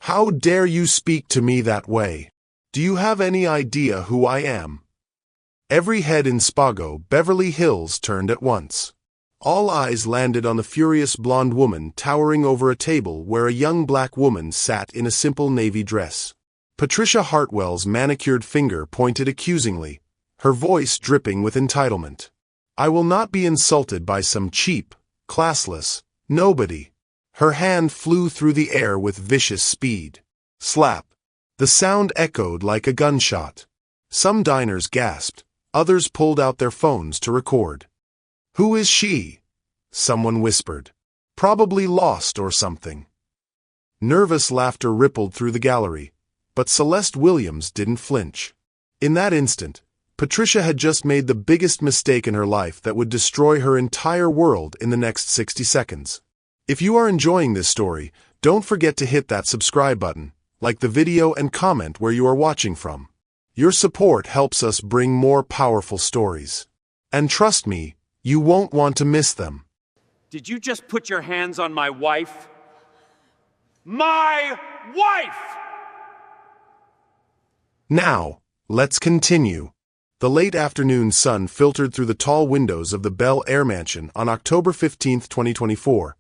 How dare you speak to me that way? Do you have any idea who I am? Every head in Spago, Beverly Hills turned at once. All eyes landed on the furious blonde woman towering over a table where a young black woman sat in a simple navy dress. Patricia Hartwell's manicured finger pointed accusingly, her voice dripping with entitlement. I will not be insulted by some cheap, classless nobody. Her hand flew through the air with vicious speed. Slap. The sound echoed like a gunshot. Some diners gasped, others pulled out their phones to record. Who is she? Someone whispered. Probably lost or something. Nervous laughter rippled through the gallery, but Celeste Williams didn't flinch. In that instant, Patricia had just made the biggest mistake in her life that would destroy her entire world in the next 60 seconds. If you are enjoying this story, don't forget to hit that subscribe button, like the video and comment where you are watching from. Your support helps us bring more powerful stories. And trust me, you won't want to miss them. Did you just put your hands on my wife? My wife! Now, let's continue. The late afternoon sun filtered through the tall windows of the Bel Air mansion on October 15, 2024,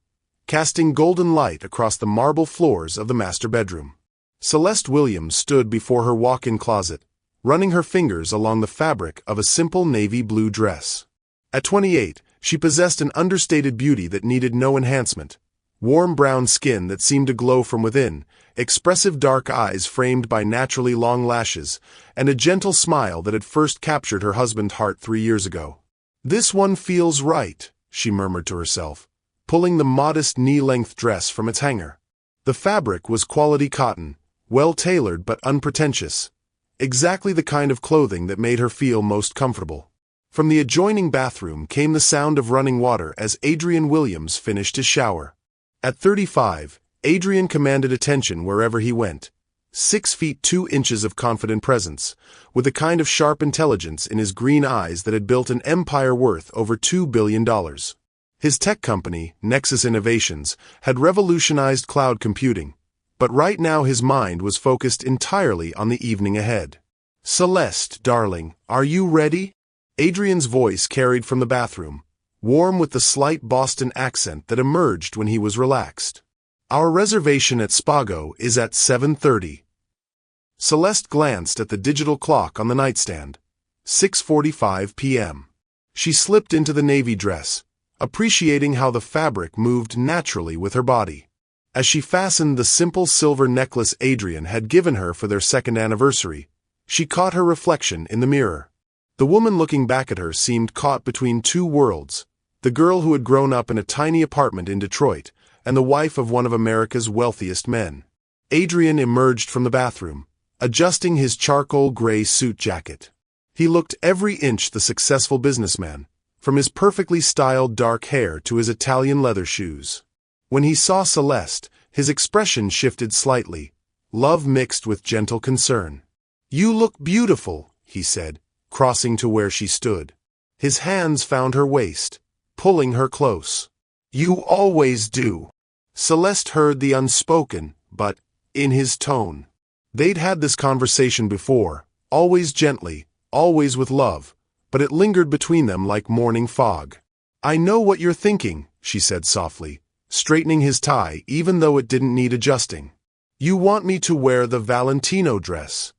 casting golden light across the marble floors of the master bedroom. Celeste Williams stood before her walk-in closet, running her fingers along the fabric of a simple navy blue dress. At 28, she possessed an understated beauty that needed no enhancement. Warm brown skin that seemed to glow from within, expressive dark eyes framed by naturally long lashes, and a gentle smile that had first captured her husband's heart 3 years ago. This one feels right, she murmured to herself, pulling the modest knee-length dress from its hanger. The fabric was quality cotton, well-tailored but unpretentious, exactly the kind of clothing that made her feel most comfortable. From the adjoining bathroom came the sound of running water as Adrian Williams finished his shower. At 35, Adrian commanded attention wherever he went. 6 feet 2 inches of confident presence, with a kind of sharp intelligence in his green eyes that had built an empire worth over $2 billion. His tech company, Nexus Innovations, had revolutionized cloud computing, but right now his mind was focused entirely on the evening ahead. Celeste, darling, are you ready? Adrian's voice carried from the bathroom, warm with the slight Boston accent that emerged when he was relaxed. Our reservation at Spago is at 7:30. Celeste glanced at the digital clock on the nightstand. 6:45 p.m. She slipped into the navy dress, appreciating how the fabric moved naturally with her body. As she fastened the simple silver necklace Adrian had given her for their second anniversary, she caught her reflection in the mirror. The woman looking back at her seemed caught between two worlds, the girl who had grown up in a tiny apartment in Detroit, and the wife of one of America's wealthiest men. Adrian emerged from the bathroom, adjusting his charcoal gray suit jacket. He looked every inch the successful businessman, from his perfectly styled dark hair to his Italian leather shoes. When he saw Celeste, his expression shifted slightly, love mixed with gentle concern. "You look beautiful," he said, crossing to where she stood. His hands found her waist, pulling her close. "You always do." Celeste heard the unspoken, but in his tone. They'd had this conversation before, always gently, always with love, but it lingered between them like morning fog. "I know what you're thinking," she said softly, straightening his tie even though it didn't need adjusting. "You want me to wear the Valentino dress."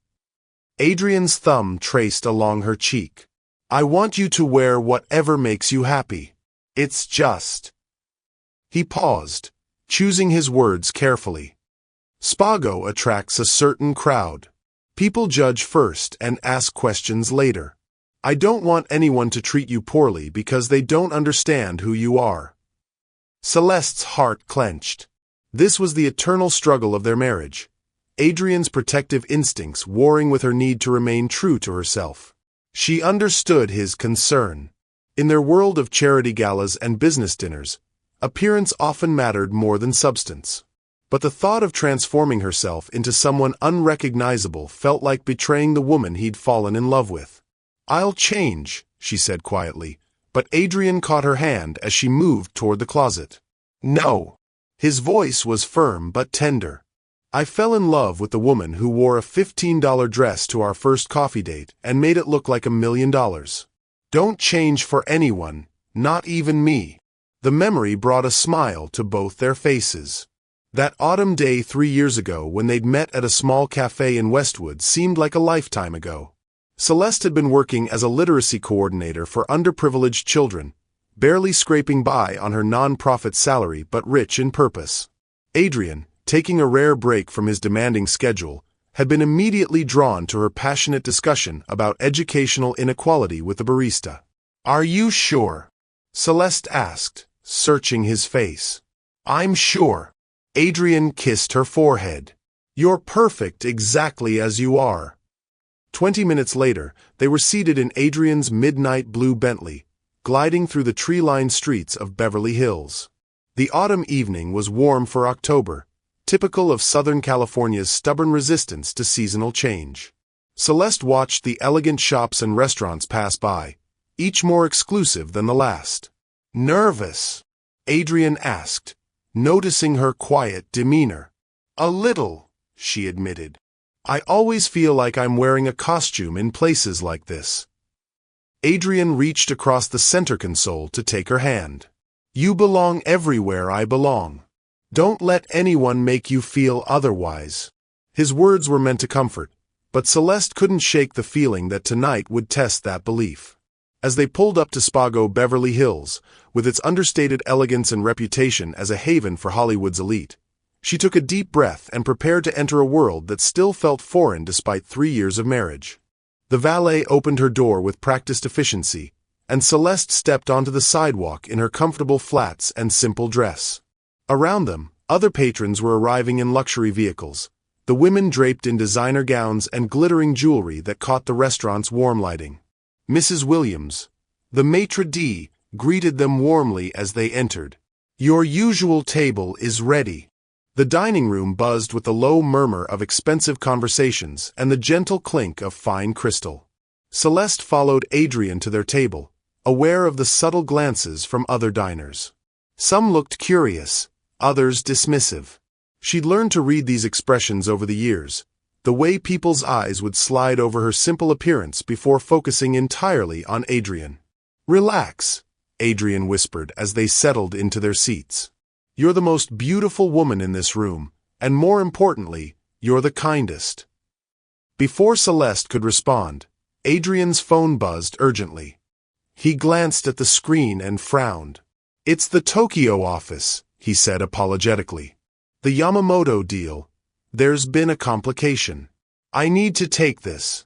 Adrian's thumb traced along her cheek. "I want you to wear whatever makes you happy. It's just..." He paused, choosing his words carefully. Spago attracts a certain crowd. People judge first and ask questions later. I don't want anyone to treat you poorly because they don't understand who you are. Celeste's heart clenched. This was the eternal struggle of their marriage. Adrian's protective instincts warring with her need to remain true to herself. She understood his concern. In their world of charity galas and business dinners, appearance often mattered more than substance. But the thought of transforming herself into someone unrecognizable felt like betraying the woman he'd fallen in love with. "I'll change," she said quietly, but Adrian caught her hand as she moved toward the closet. "No." His voice was firm but tender. I fell in love with the woman who wore a $15 dress to our first coffee date and made it look like $1 million. Don't change for anyone, not even me." The memory brought a smile to both their faces. That autumn day 3 years ago when they'd met at a small cafe in Westwood seemed like a lifetime ago. Celeste had been working as a literacy coordinator for underprivileged children, barely scraping by on her non-profit salary but rich in purpose. Adrian, taking a rare break from his demanding schedule, had been immediately drawn to her passionate discussion about educational inequality with the barista. "Are you sure?" Celeste asked, searching his face. "I'm sure." Adrian kissed her forehead. "You're perfect exactly as you are." 20 minutes later, they were seated in Adrian's midnight blue Bentley, gliding through the tree-lined streets of Beverly Hills. The autumn evening was warm for October, typical of Southern California's stubborn resistance to seasonal change. Celeste watched the elegant shops and restaurants pass by, each more exclusive than the last. "Nervous?" Adrian asked, noticing her quiet demeanor. "A little," she admitted. "I always feel like I'm wearing a costume in places like this." Adrian reached across the center console to take her hand. "You belong everywhere I belong. Don't let anyone make you feel otherwise." His words were meant to comfort, but Celeste couldn't shake the feeling that tonight would test that belief. As they pulled up to Spago Beverly Hills, with its understated elegance and reputation as a haven for Hollywood's elite, she took a deep breath and prepared to enter a world that still felt foreign despite 3 years of marriage. The valet opened her door with practiced efficiency, and Celeste stepped onto the sidewalk in her comfortable flats and simple dress. Around them, other patrons were arriving in luxury vehicles, the women draped in designer gowns and glittering jewelry that caught the restaurant's warm lighting. Mrs. Williams, the maitre d', greeted them warmly as they entered. "Your usual table is ready." The dining room buzzed with the low murmur of expensive conversations and the gentle clink of fine crystal. Celeste followed Adrian to their table, aware of the subtle glances from other diners. Some looked curious, others dismissive. She'd learned to read these expressions over the years, the way people's eyes would slide over her simple appearance before focusing entirely on Adrian. "Relax," Adrian whispered as they settled into their seats. "You're the most beautiful woman in this room, and more importantly, you're the kindest." Before Celeste could respond, Adrian's phone buzzed urgently. He glanced at the screen and frowned. "It's the Tokyo office," he said apologetically. "The Yamamoto deal. There's been a complication. I need to take this."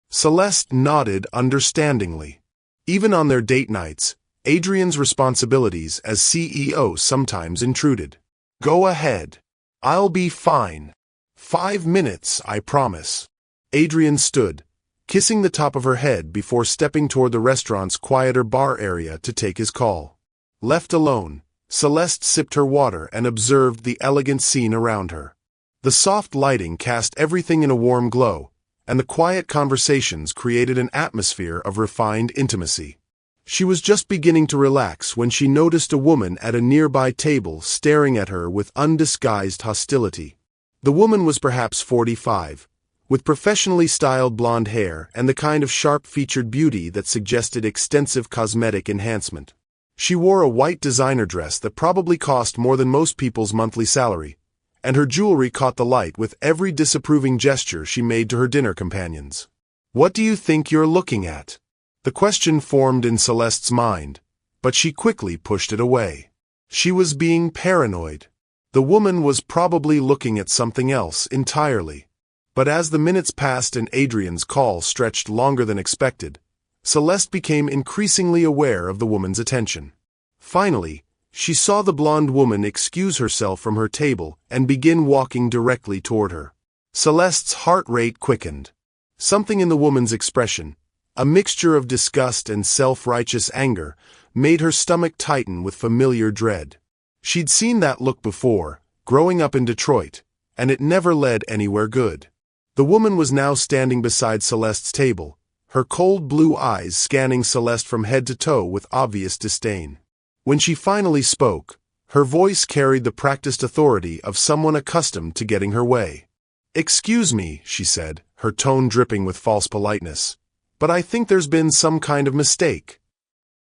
Celeste nodded understandingly. Even on their date nights, Adrian's responsibilities as CEO sometimes intruded. "Go ahead. I'll be fine. 5 minutes, I promise." Adrian stood, kissing the top of her head before stepping toward the restaurant's quieter bar area to take his call. Left alone, Celeste sipped her water and observed the elegant scene around her. The soft lighting cast everything in a warm glow, and the quiet conversations created an atmosphere of refined intimacy. She was just beginning to relax when she noticed a woman at a nearby table staring at her with undisguised hostility. The woman was perhaps 45, with professionally styled blonde hair and the kind of sharp-featured beauty that suggested extensive cosmetic enhancement. She wore a white designer dress that probably cost more than most people's monthly salary, and her jewelry caught the light with every disapproving gesture she made to her dinner companions. "What do you think you're looking at?" The question formed in Celeste's mind, but she quickly pushed it away. She was being paranoid. The woman was probably looking at something else entirely. But as the minutes passed and Adrian's call stretched longer than expected, Celeste became increasingly aware of the woman's attention. Finally, she saw the blonde woman excuse herself from her table and begin walking directly toward her. Celeste's heart rate quickened. Something in the woman's expression, a mixture of disgust and self-righteous anger, made her stomach tighten with familiar dread. She'd seen that look before, growing up in Detroit, and it never led anywhere good. The woman was now standing beside Celeste's table, her cold blue eyes scanning Celeste from head to toe with obvious disdain. When she finally spoke, Her voice carried the practiced authority of someone accustomed to getting her way. "Excuse me," she said, her tone dripping with false politeness, "but I think there's been some kind of mistake."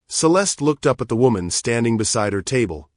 Celeste looked up at the woman standing beside her table,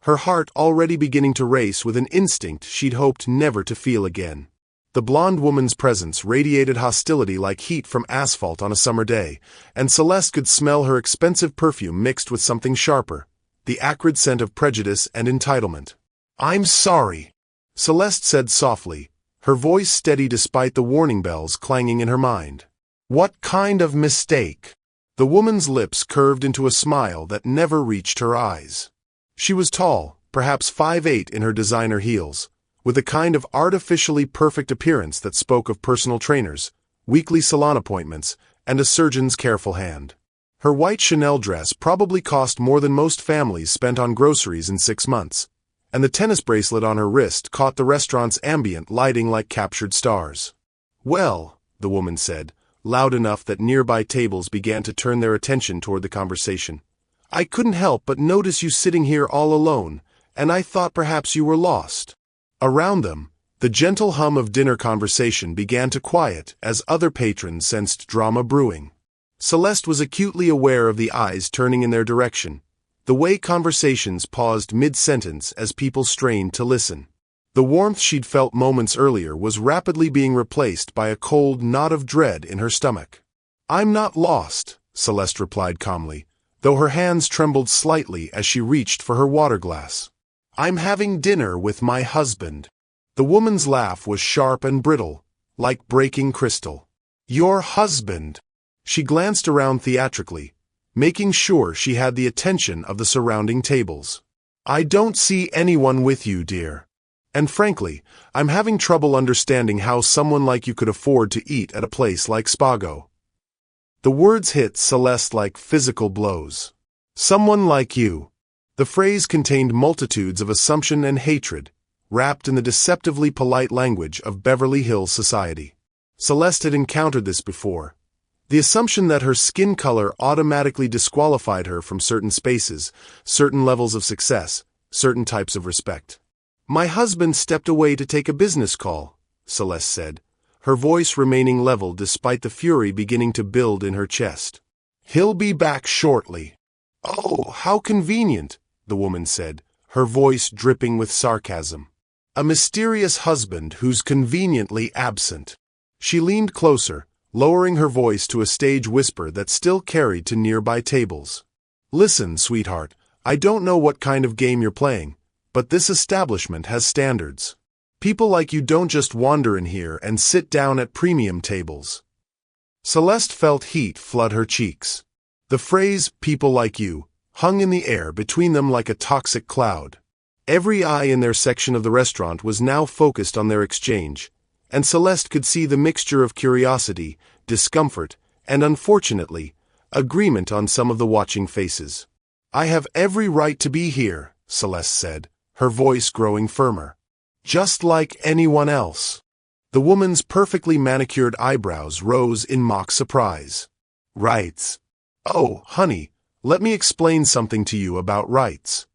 her heart already beginning to race with an instinct she'd hoped never to feel again. The blonde woman's presence radiated hostility like heat from asphalt on a summer day, and Celeste could smell her expensive perfume mixed with something sharper, the acrid scent of prejudice and entitlement. "I'm sorry," Celeste said softly, her voice steady despite the warning bells clanging in her mind. "What kind of mistake?" The woman's lips curved into a smile that never reached her eyes. She was tall, perhaps 5'8" in her designer heels, with a kind of artificially perfect appearance that spoke of personal trainers, weekly salon appointments, and a surgeon's careful hand. Her white Chanel dress probably cost more than most families spent on groceries in 6 months, and the tennis bracelet on her wrist caught the restaurant's ambient lighting like captured stars. "Well," the woman said, loud enough that nearby tables began to turn their attention toward the conversation, "I couldn't help but notice you sitting here all alone, and I thought perhaps you were lost." Around them, the gentle hum of dinner conversation began to quiet as other patrons sensed drama brewing. Celeste was acutely aware of the eyes turning in their direction, the way conversations paused mid-sentence as people strained to listen. The warmth she'd felt moments earlier was rapidly being replaced by a cold knot of dread in her stomach. "I'm not lost," Celeste replied calmly, though her hands trembled slightly as she reached for her water glass. "I'm having dinner with my husband." The woman's laugh was sharp and brittle, like breaking crystal. "Your husband?" She glanced around theatrically, making sure she had the attention of the surrounding tables. "I don't see anyone with you, dear. And frankly, I'm having trouble understanding how someone like you could afford to eat at a place like Spago." The words hit Celeste like physical blows. "Someone like you." The phrase contained multitudes of assumption and hatred, wrapped in the deceptively polite language of Beverly Hills society. Celeste had encountered this before. The assumption that her skin color automatically disqualified her from certain spaces, certain levels of success, certain types of respect. "My husband stepped away to take a business call," Celeste said, her voice remaining level despite the fury beginning to build in her chest. "He'll be back shortly." "Oh, how convenient," the woman said, her voice dripping with sarcasm. "A mysterious husband who's conveniently absent." She leaned closer, lowering her voice to a stage whisper that still carried to nearby tables. "Listen, sweetheart, I don't know what kind of game you're playing, but this establishment has standards. People like you don't just wander in here and sit down at premium tables." Celeste felt heat flood her cheeks. The phrase, "people like you," hung in the air between them like a toxic cloud. Every eye in their section of the restaurant was now focused on their exchange, and Celeste could see the mixture of curiosity, discomfort, and unfortunately, agreement on some of the watching faces. "I have every right to be here," Celeste said, her voice growing firmer. "Just like anyone else." The woman's perfectly manicured eyebrows rose in mock surprise. "Rights? Oh, honey, let me explain something to you about rights."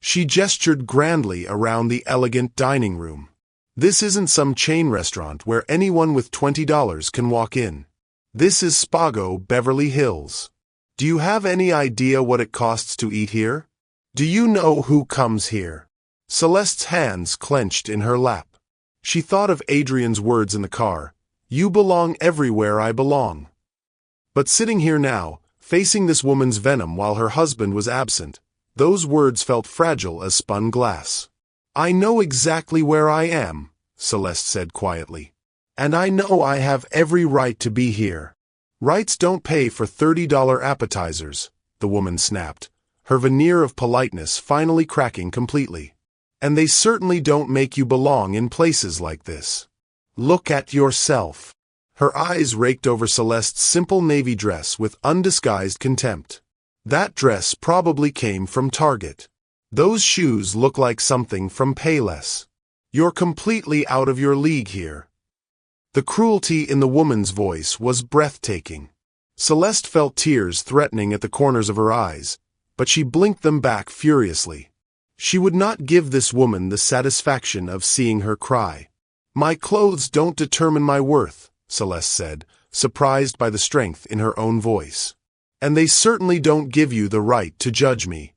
She gestured grandly around the elegant dining room. "This isn't some chain restaurant where anyone with $20 can walk in. This is Spago, Beverly Hills. Do you have any idea what it costs to eat here? Do you know who comes here?" Celeste's hands clenched in her lap. She thought of Adrian's words in the car, "You belong everywhere I belong." But sitting here now, facing this woman's venom while her husband was absent, those words felt fragile as spun glass. "I know exactly where I am," Celeste said quietly. "And I know I have every right to be here." "Rights don't pay for $30 appetizers," the woman snapped, her veneer of politeness finally cracking completely. "And they certainly don't make you belong in places like this. Look at yourself." Her eyes raked over Celeste's simple navy dress with undisguised contempt. "That dress probably came from Target. Those shoes look like something from Payless. You're completely out of your league here." The cruelty in the woman's voice was breathtaking. Celeste felt tears threatening at the corners of her eyes, but she blinked them back furiously. She would not give this woman the satisfaction of seeing her cry. "My clothes don't determine my worth," Celeste said, surprised by the strength in her own voice. "And they certainly don't give you the right to judge me."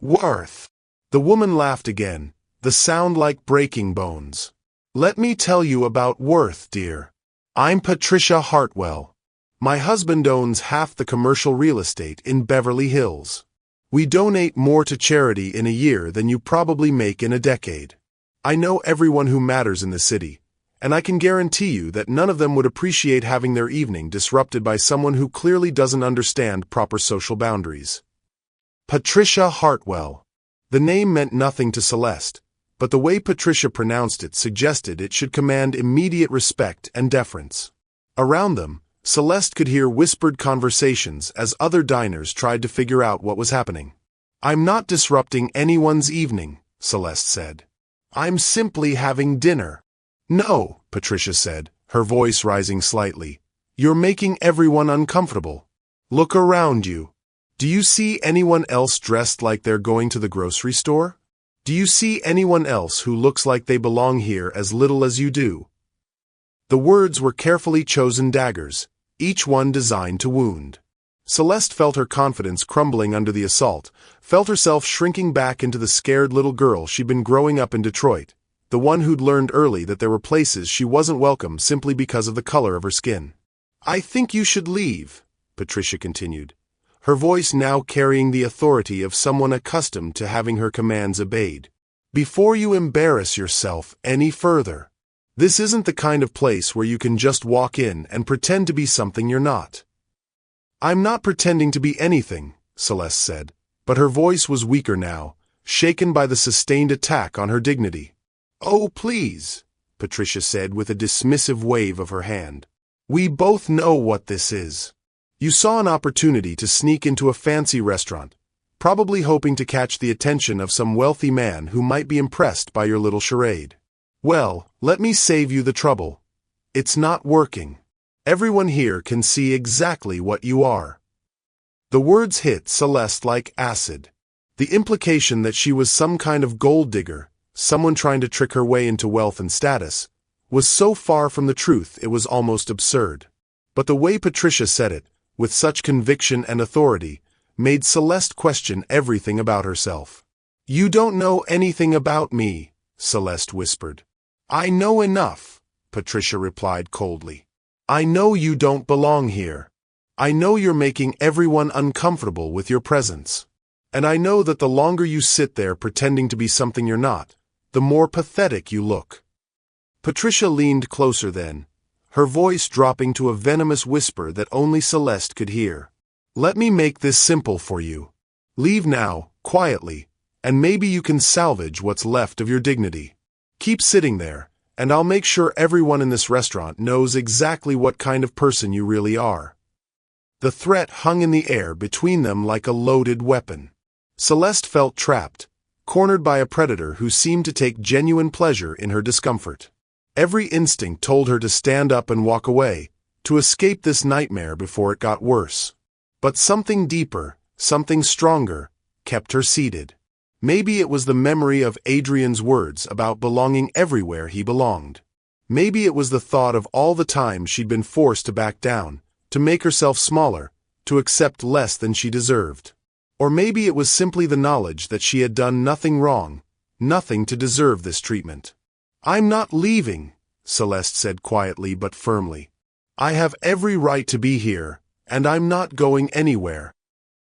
"Worth?" The woman laughed again, the sound like breaking bones. "Let me tell you about worth, dear. I'm Patricia Hartwell. My husband owns half the commercial real estate in Beverly Hills. We donate more to charity in a year than you probably make in a decade. I know everyone who matters in the city, and I can guarantee you that none of them would appreciate having their evening disrupted by someone who clearly doesn't understand proper social boundaries." Patricia Hartwell. The name meant nothing to Celeste, but the way Patricia pronounced it suggested it should command immediate respect and deference. Around them, Celeste could hear whispered conversations as other diners tried to figure out what was happening. "I'm not disrupting anyone's evening," Celeste said. "I'm simply having dinner." "No," Patricia said, her voice rising slightly. "You're making everyone uncomfortable. Look around you. Do you see anyone else dressed like they're going to the grocery store? Do you see anyone else who looks like they belong here as little as you do?" The words were carefully chosen daggers, each one designed to wound. Celeste felt her confidence crumbling under the assault, felt herself shrinking back into the scared little girl she'd been growing up in Detroit, the one who'd learned early that there were places she wasn't welcome simply because of the color of her skin. "I think you should leave," Patricia continued, her voice now carrying the authority of someone accustomed to having her commands obeyed, "before you embarrass yourself any further. This isn't the kind of place where you can just walk in and pretend to be something you're not." "I'm not pretending to be anything," Celeste said, but her voice was weaker now, shaken by the sustained attack on her dignity. "Oh, please," Patricia said with a dismissive wave of her hand. "We both know what this is. You saw an opportunity to sneak into a fancy restaurant, probably hoping to catch the attention of some wealthy man who might be impressed by your little charade. Well, let me save you the trouble. It's not working. Everyone here can see exactly what you are." The words hit Celeste like acid. The implication that she was some kind of gold digger, someone trying to trick her way into wealth and status, was so far from the truth it was almost absurd. But the way Patricia said it, with such conviction and authority, made Celeste question everything about herself. "You don't know anything about me," Celeste whispered. "I know enough," Patricia replied coldly. "I know you don't belong here. I know you're making everyone uncomfortable with your presence. And I know that the longer you sit there pretending to be something you're not, the more pathetic you look." Patricia leaned closer then, her voice dropping to a venomous whisper that only Celeste could hear. "Let me make this simple for you. Leave now, quietly, and maybe you can salvage what's left of your dignity. Keep sitting there, and I'll make sure everyone in this restaurant knows exactly what kind of person you really are." The threat hung in the air between them like a loaded weapon. Celeste felt trapped, cornered by a predator who seemed to take genuine pleasure in her discomfort. Every instinct told her to stand up and walk away, to escape this nightmare before it got worse. But something deeper, something stronger, kept her seated. Maybe it was the memory of Adrian's words about belonging everywhere he belonged. Maybe it was the thought of all the times she'd been forced to back down, to make herself smaller, to accept less than she deserved. Or maybe it was simply the knowledge that she had done nothing wrong, nothing to deserve this treatment. "I'm not leaving," Celeste said quietly but firmly. "I have every right to be here, and I'm not going anywhere."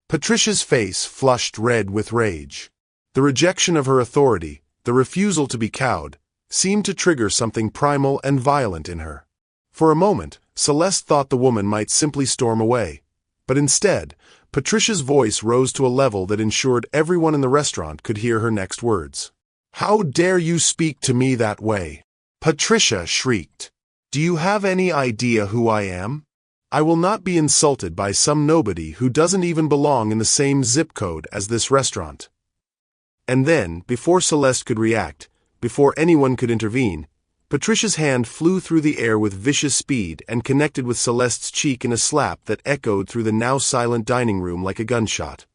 Patricia's face flushed red with rage. The rejection of her authority, the refusal to be cowed, seemed to trigger something primal and violent in her. For a moment, Celeste thought the woman might simply storm away, but instead, Patricia's voice rose to a level that ensured everyone in the restaurant could hear her next words. "How dare you speak to me that way?" Patricia shrieked. "Do you have any idea who I am? I will not be insulted by some nobody who doesn't even belong in the same zip code as this restaurant." And then, before Celeste could react, before anyone could intervene, Patricia's hand flew through the air with vicious speed and connected with Celeste's cheek in a slap that echoed through the now silent dining room like a gunshot.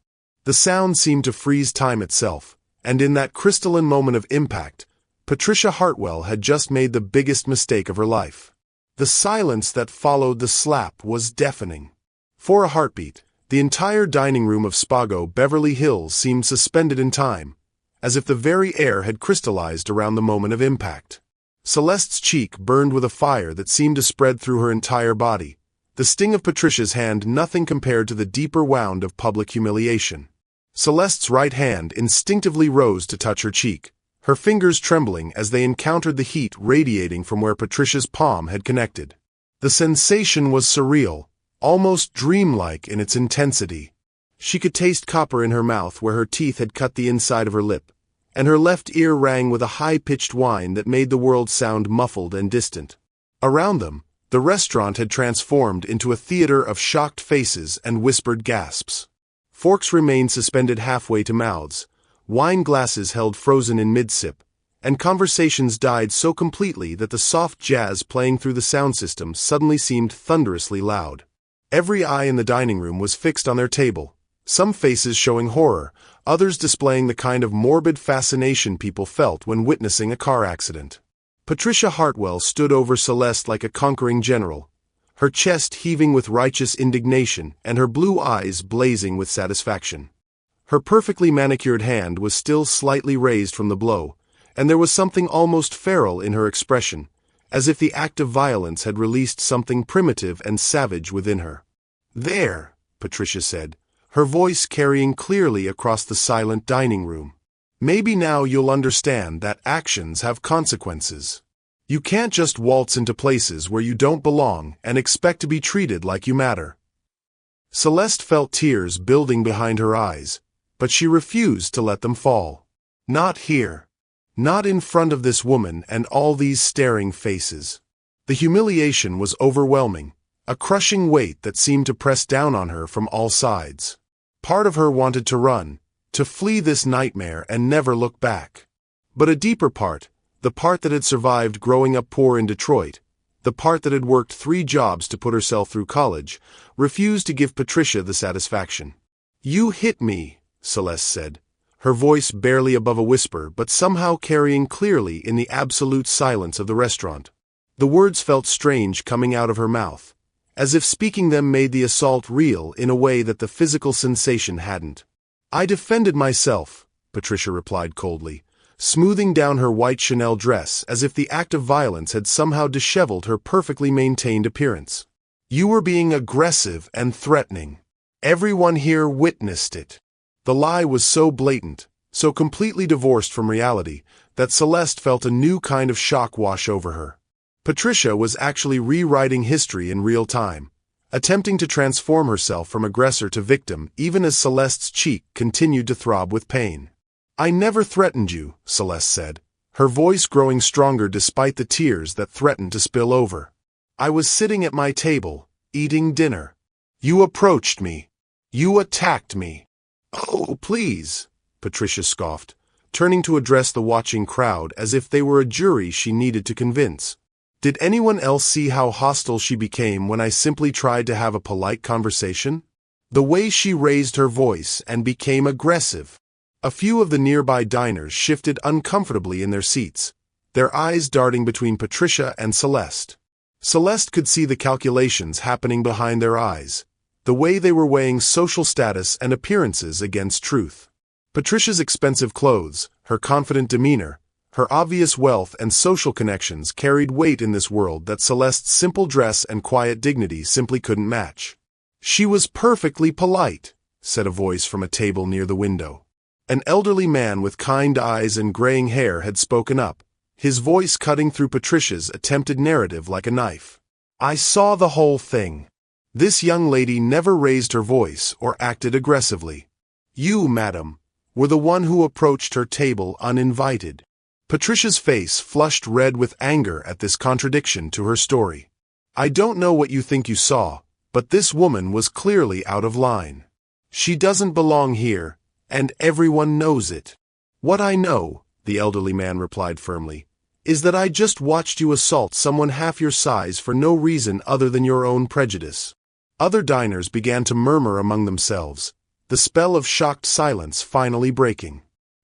The sound seemed to freeze time itself, And in that crystalline moment of impact, Patricia Hartwell had just made the biggest mistake of her life. The silence that followed the slap was deafening. For a heartbeat, the entire dining room of Spago, Beverly Hills seemed suspended in time, as if the very air had crystallized around the moment of impact. Celeste's cheek burned with a fire that seemed to spread through her entire body, the sting of Patricia's hand nothing compared to the deeper wound of public humiliation. Celeste's right hand instinctively rose to touch her cheek, her fingers trembling as they encountered the heat radiating from where Patricia's palm had connected. The sensation was surreal, almost dreamlike in its intensity. She could taste copper in her mouth where her teeth had cut the inside of her lip, and her left ear rang with a high-pitched whine that made the world sound muffled and distant. Around them, the restaurant had transformed into a theater of shocked faces and whispered gasps. Forks remained suspended halfway to mouths, wine glasses held frozen in mid-sip, and conversations died so completely that the soft jazz playing through the sound system suddenly seemed thunderously loud. Every eye in the dining room was fixed on their table, some faces showing horror, others displaying the kind of morbid fascination people felt when witnessing a car accident. Patricia Hartwell stood over Celeste like a conquering general, her chest heaving with righteous indignation and her blue eyes blazing with satisfaction. Her perfectly manicured hand was still slightly raised from the blow, and there was something almost feral in her expression, as if the act of violence had released something primitive and savage within her. "There," Patricia said, her voice carrying clearly across the silent dining room. "Maybe now you'll understand that actions have consequences. You can't just waltz into places where you don't belong and expect to be treated like you matter." Celeste felt tears building behind her eyes, but she refused to let them fall. Not here. Not in front of this woman and all these staring faces. The humiliation was overwhelming, a crushing weight that seemed to press down on her from all sides. Part of her wanted to run, to flee this nightmare and never look back. But a deeper part, the part that had survived growing up poor in Detroit, the part that had worked 3 jobs to put herself through college, refused to give Patricia the satisfaction. "You hit me," Celeste said, her voice barely above a whisper but somehow carrying clearly in the absolute silence of the restaurant. The words felt strange coming out of her mouth, as if speaking them made the assault real in a way that the physical sensation hadn't. "I defended myself," Patricia replied coldly, smoothing down her white Chanel dress as if the act of violence had somehow disheveled her perfectly maintained appearance. "You were being aggressive and threatening. Everyone here witnessed it." The lie was so blatant, so completely divorced from reality, that Celeste felt a new kind of shock wash over her. Patricia was actually rewriting history in real time, attempting to transform herself from aggressor to victim even as Celeste's cheek continued to throb with pain. "I never threatened you," Celeste said, her voice growing stronger despite the tears that threatened to spill over. "I was sitting at my table, eating dinner. You approached me. You attacked me." "Oh, please," Patricia scoffed, turning to address the watching crowd as if they were a jury she needed to convince. "Did anyone else see how hostile she became when I simply tried to have a polite conversation? The way she raised her voice and became aggressive." A few of the nearby diners shifted uncomfortably in their seats, their eyes darting between Patricia and Celeste. Celeste could see the calculations happening behind their eyes, the way they were weighing social status and appearances against truth. Patricia's expensive clothes, her confident demeanor, her obvious wealth and social connections carried weight in this world that Celeste's simple dress and quiet dignity simply couldn't match. "She was perfectly polite," said a voice from a table near the window. An elderly man with kind eyes and graying hair had spoken up, his voice cutting through Patricia's attempted narrative like a knife. "I saw the whole thing. This young lady never raised her voice or acted aggressively. You, madam, were the one who approached her table uninvited." Patricia's face flushed red with anger at this contradiction to her story. "I don't know what you think you saw, but this woman was clearly out of line. She doesn't belong here, and everyone knows it." "What I know," the elderly man replied firmly, "is that I just watched you assault someone half your size for no reason other than your own prejudice." Other diners began to murmur among themselves, the spell of shocked silence finally breaking.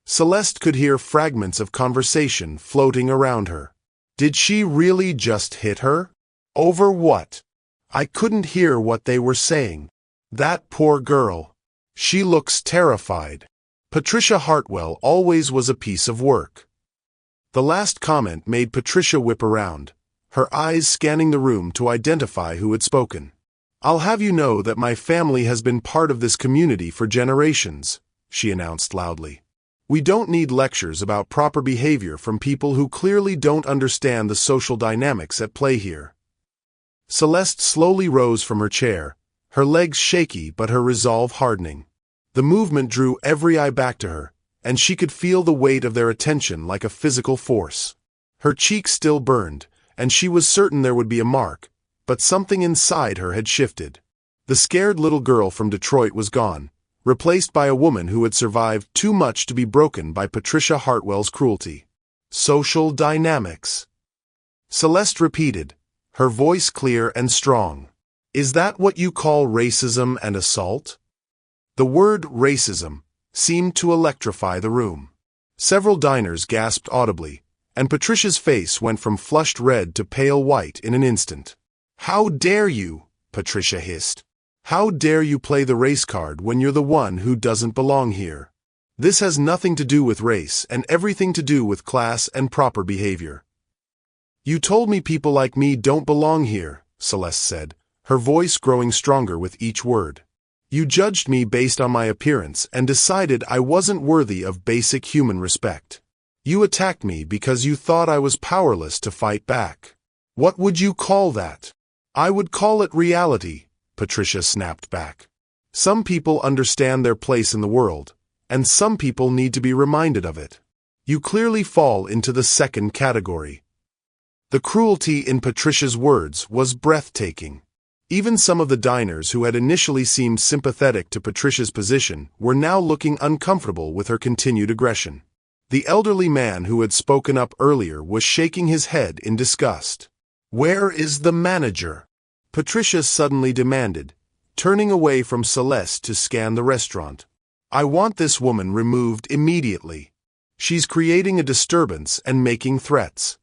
Celeste could hear fragments of conversation floating around her. Did she really just hit her? Over what? I couldn't hear what they were saying. That poor girl. She looks terrified. Patricia Hartwell always was a piece of work. The last comment made Patricia whip around, her eyes scanning the room to identify who had spoken. I'll have you know that my family has been part of this community for generations, she announced loudly. We don't need lectures about proper behavior from people who clearly don't understand the social dynamics at play here. Celeste slowly rose from her chair, her legs shaky but her resolve hardening. The movement drew every eye back to her, and she could feel the weight of their attention like a physical force. Her cheeks still burned, and she was certain there would be a mark, but something inside her had shifted. The scared little girl from Detroit was gone, replaced by a woman who had survived too much to be broken by Patricia Hartwell's cruelty. Social dynamics. Celeste repeated, her voice clear and strong. Is that what you call racism and assault? The word racism seemed to electrify the room. Several diners gasped audibly, and Patricia's face went from flushed red to pale white in an instant. How dare you? Patricia hissed. How dare you play the race card when you're the one who doesn't belong here? This has nothing to do with race and everything to do with class and proper behavior. You told me people like me don't belong here, Celeste said, her voice growing stronger with each word. You judged me based on my appearance and decided I wasn't worthy of basic human respect. You attacked me because you thought I was powerless to fight back. What would you call that? I would call it reality, Patricia snapped back. Some people understand their place in the world, and some people need to be reminded of it. You clearly fall into the second category. The cruelty in Patricia's words was breathtaking. Even some of the diners who had initially seemed sympathetic to Patricia's position were now looking uncomfortable with her continued aggression. The elderly man who had spoken up earlier was shaking his head in disgust. Where is the manager? Patricia suddenly demanded, turning away from Celeste to scan the restaurant. I want this woman removed immediately. She's creating a disturbance and making threats.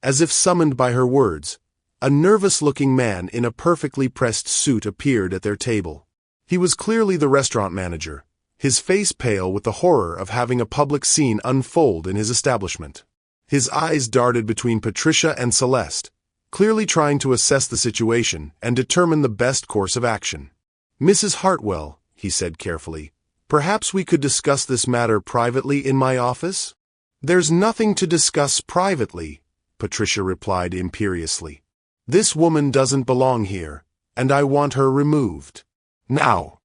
As if summoned by her words, a nervous-looking man in a perfectly pressed suit appeared at their table. He was clearly the restaurant manager, his face pale with the horror of having a public scene unfold in his establishment. His eyes darted between Patricia and Celeste, clearly trying to assess the situation and determine the best course of action. Mrs. Hartwell, he said carefully, perhaps we could discuss this matter privately in my office? There's nothing to discuss privately, Patricia replied imperiously. This woman doesn't belong here, and I want her removed. Now.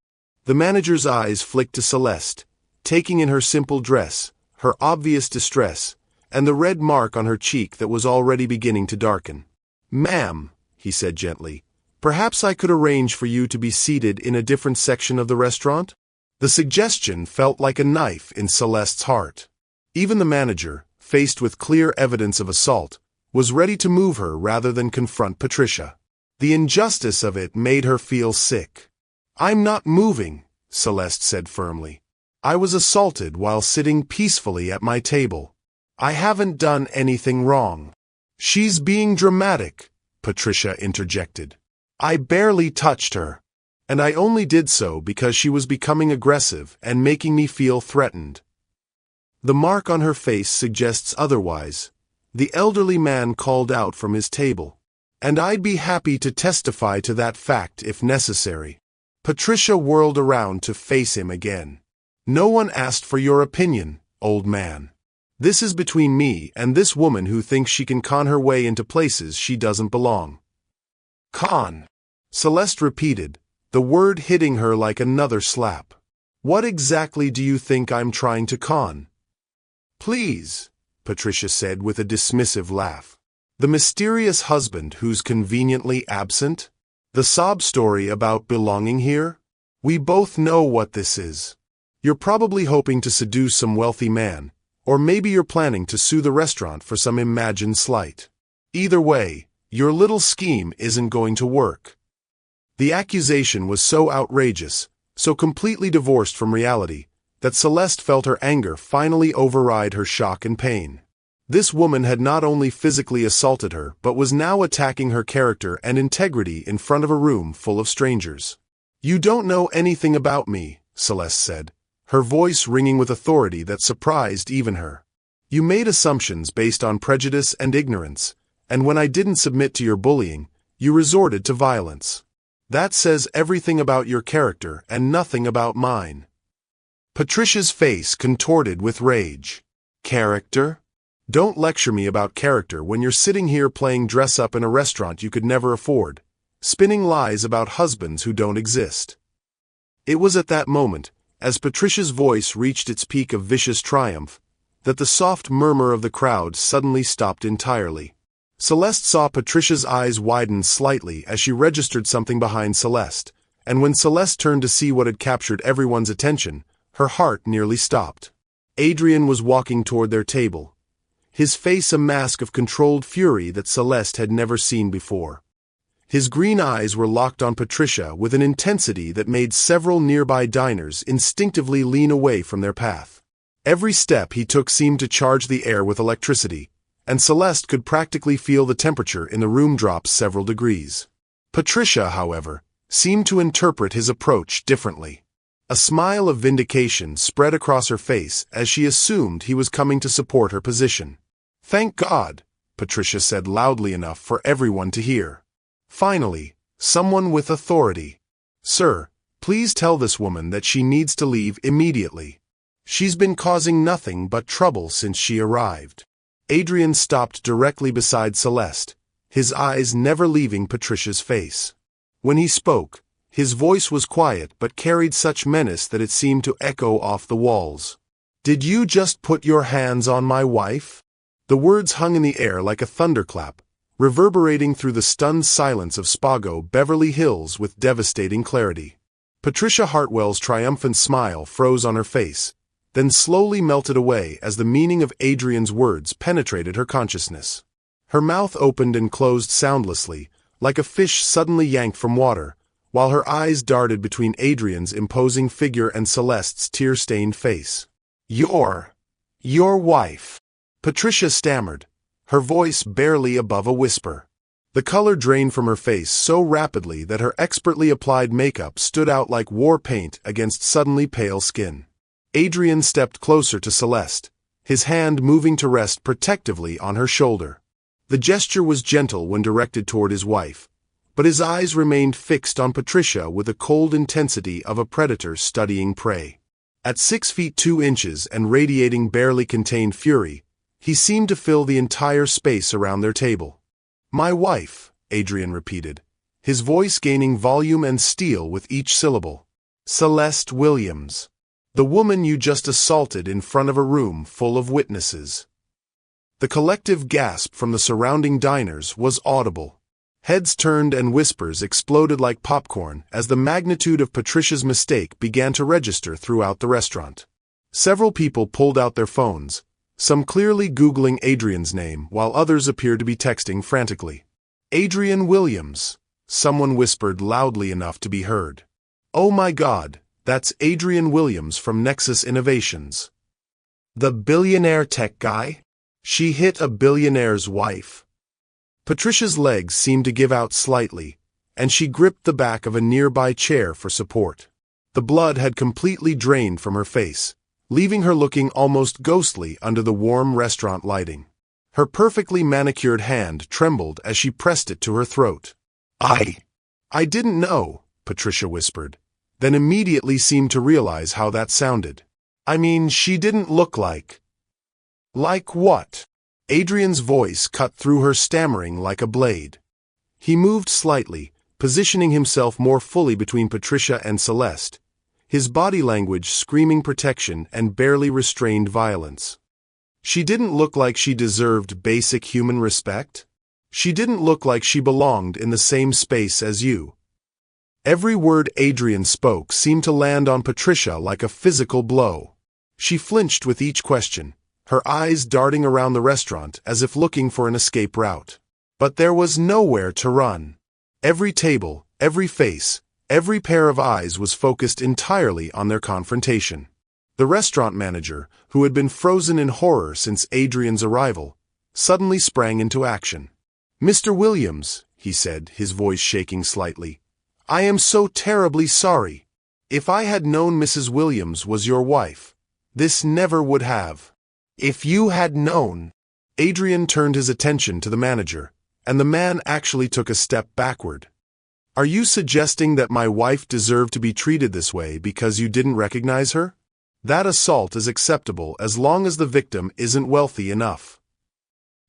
The manager's eyes flicked to Celeste, taking in her simple dress, her obvious distress, and the red mark on her cheek that was already beginning to darken. Ma'am, he said gently, perhaps I could arrange for you to be seated in a different section of the restaurant? The suggestion felt like a knife in Celeste's heart. Even the manager, faced with clear evidence of assault, was ready to move her rather than confront Patricia. The injustice of it made her feel sick. I'm not moving, Celeste said firmly. I was assaulted while sitting peacefully at my table. I haven't done anything wrong. She's being dramatic, Patricia interjected. I barely touched her, and I only did so because she was becoming aggressive and making me feel threatened. The mark on her face suggests otherwise, the elderly man called out from his table. And I'd be happy to testify to that fact if necessary. Patricia whirled around to face him again. No one asked for your opinion, old man. This is between me and this woman who thinks she can con her way into places she doesn't belong. Con. Celeste repeated, the word hitting her like another slap. What exactly do you think I'm trying to con? Please, Patricia said with a dismissive laugh. The mysterious husband who's conveniently absent? The sob story about belonging here? We both know what this is. You're probably hoping to seduce some wealthy man, or maybe you're planning to sue the restaurant for some imagined slight. Either way, your little scheme isn't going to work. The accusation was so outrageous, so completely divorced from reality, that Celeste felt her anger finally override her shock and pain. This woman had not only physically assaulted her but was now attacking her character and integrity in front of a room full of strangers. "You don't know anything about me," Celeste said, her voice ringing with authority that surprised even her. "You made assumptions based on prejudice and ignorance, and when I didn't submit to your bullying, you resorted to violence. That says everything about your character and nothing about mine." Patricia's face contorted with rage. "Character? Don't lecture me about character when you're sitting here playing dress-up in a restaurant you could never afford, spinning lies about husbands who don't exist." It was at that moment, as Patricia's voice reached its peak of vicious triumph, that the soft murmur of the crowd suddenly stopped entirely. Celeste saw Patricia's eyes widen slightly as she registered something behind Celeste, and when Celeste turned to see what had captured everyone's attention, her heart nearly stopped. Adrien was walking toward their table, his face a mask of controlled fury that Celeste had never seen before. His green eyes were locked on Patricia with an intensity that made several nearby diners instinctively lean away from their path. Every step he took seemed to charge the air with electricity, and Celeste could practically feel the temperature in the room drop several degrees. Patricia, however, seemed to interpret his approach differently. A smile of vindication spread across her face as she assumed he was coming to support her position. "Thank God," Patricia said loudly enough for everyone to hear. "Finally, someone with authority. Sir, please tell this woman that she needs to leave immediately. She's been causing nothing but trouble since she arrived." Adrien stopped directly beside Celeste, his eyes never leaving Patricia's face. When he spoke, his voice was quiet but carried such menace that it seemed to echo off the walls. "Did you just put your hands on my wife?" The words hung in the air like a thunderclap, reverberating through the stunned silence of Spago, Beverly Hills with devastating clarity. Patricia Hartwell's triumphant smile froze on her face, then slowly melted away as the meaning of Adrien's words penetrated her consciousness. Her mouth opened and closed soundlessly, like a fish suddenly yanked from water, while her eyes darted between Adrien's imposing figure and Celeste's tear-stained face. Your wife," Patricia stammered, her voice barely above a whisper. The color drained from her face so rapidly that her expertly applied makeup stood out like war paint against suddenly pale skin. Adrien stepped closer to Celeste, his hand moving to rest protectively on her shoulder. The gesture was gentle when directed toward his wife, but his eyes remained fixed on Patricia with the cold intensity of a predator studying prey. At 6 feet 2 inches and radiating barely contained fury, he seemed to fill the entire space around their table. "My wife," Adrien repeated, his voice gaining volume and steel with each syllable. "Celeste Williams. The woman you just assaulted in front of a room full of witnesses." The collective gasp from the surrounding diners was audible. Heads turned and whispers exploded like popcorn as the magnitude of Patricia's mistake began to register throughout the restaurant. Several people pulled out their phones, some clearly Googling Adrien's name while others appeared to be texting frantically. "Adrien Williams," someone whispered loudly enough to be heard. "Oh my God, that's Adrien Williams from Nexus Innovations. The billionaire tech guy? She hit a billionaire's wife." Patricia's legs seemed to give out slightly, and she gripped the back of a nearby chair for support. The blood had completely drained from her face, leaving her looking almost ghostly under the warm restaurant lighting. Her perfectly manicured hand trembled as she pressed it to her throat. I didn't know," Patricia whispered, then immediately seemed to realize how that sounded. "I mean, she didn't look like..." "Like what?" Adrien's voice cut through her, stammering like a blade. He moved slightly, positioning himself more fully between Patricia and Celeste, his body language screaming protection and barely restrained violence. "She didn't look like she deserved basic human respect? She didn't look like she belonged in the same space as you." Every word Adrien spoke seemed to land on Patricia like a physical blow. She flinched with each question, her eyes darting around the restaurant as if looking for an escape route. But there was nowhere to run. Every table, every face, every pair of eyes was focused entirely on their confrontation. The restaurant manager, who had been frozen in horror since Adrian's arrival, suddenly sprang into action. "Mr. Williams," he said, his voice shaking slightly, "I am so terribly sorry. If I had known Mrs. Williams was your wife, this never would have." "If you had known—" Adrian turned his attention to the manager, and the man actually took a step backward. "Are you suggesting that my wife deserved to be treated this way because you didn't recognize her? That assault is acceptable as long as the victim isn't wealthy enough."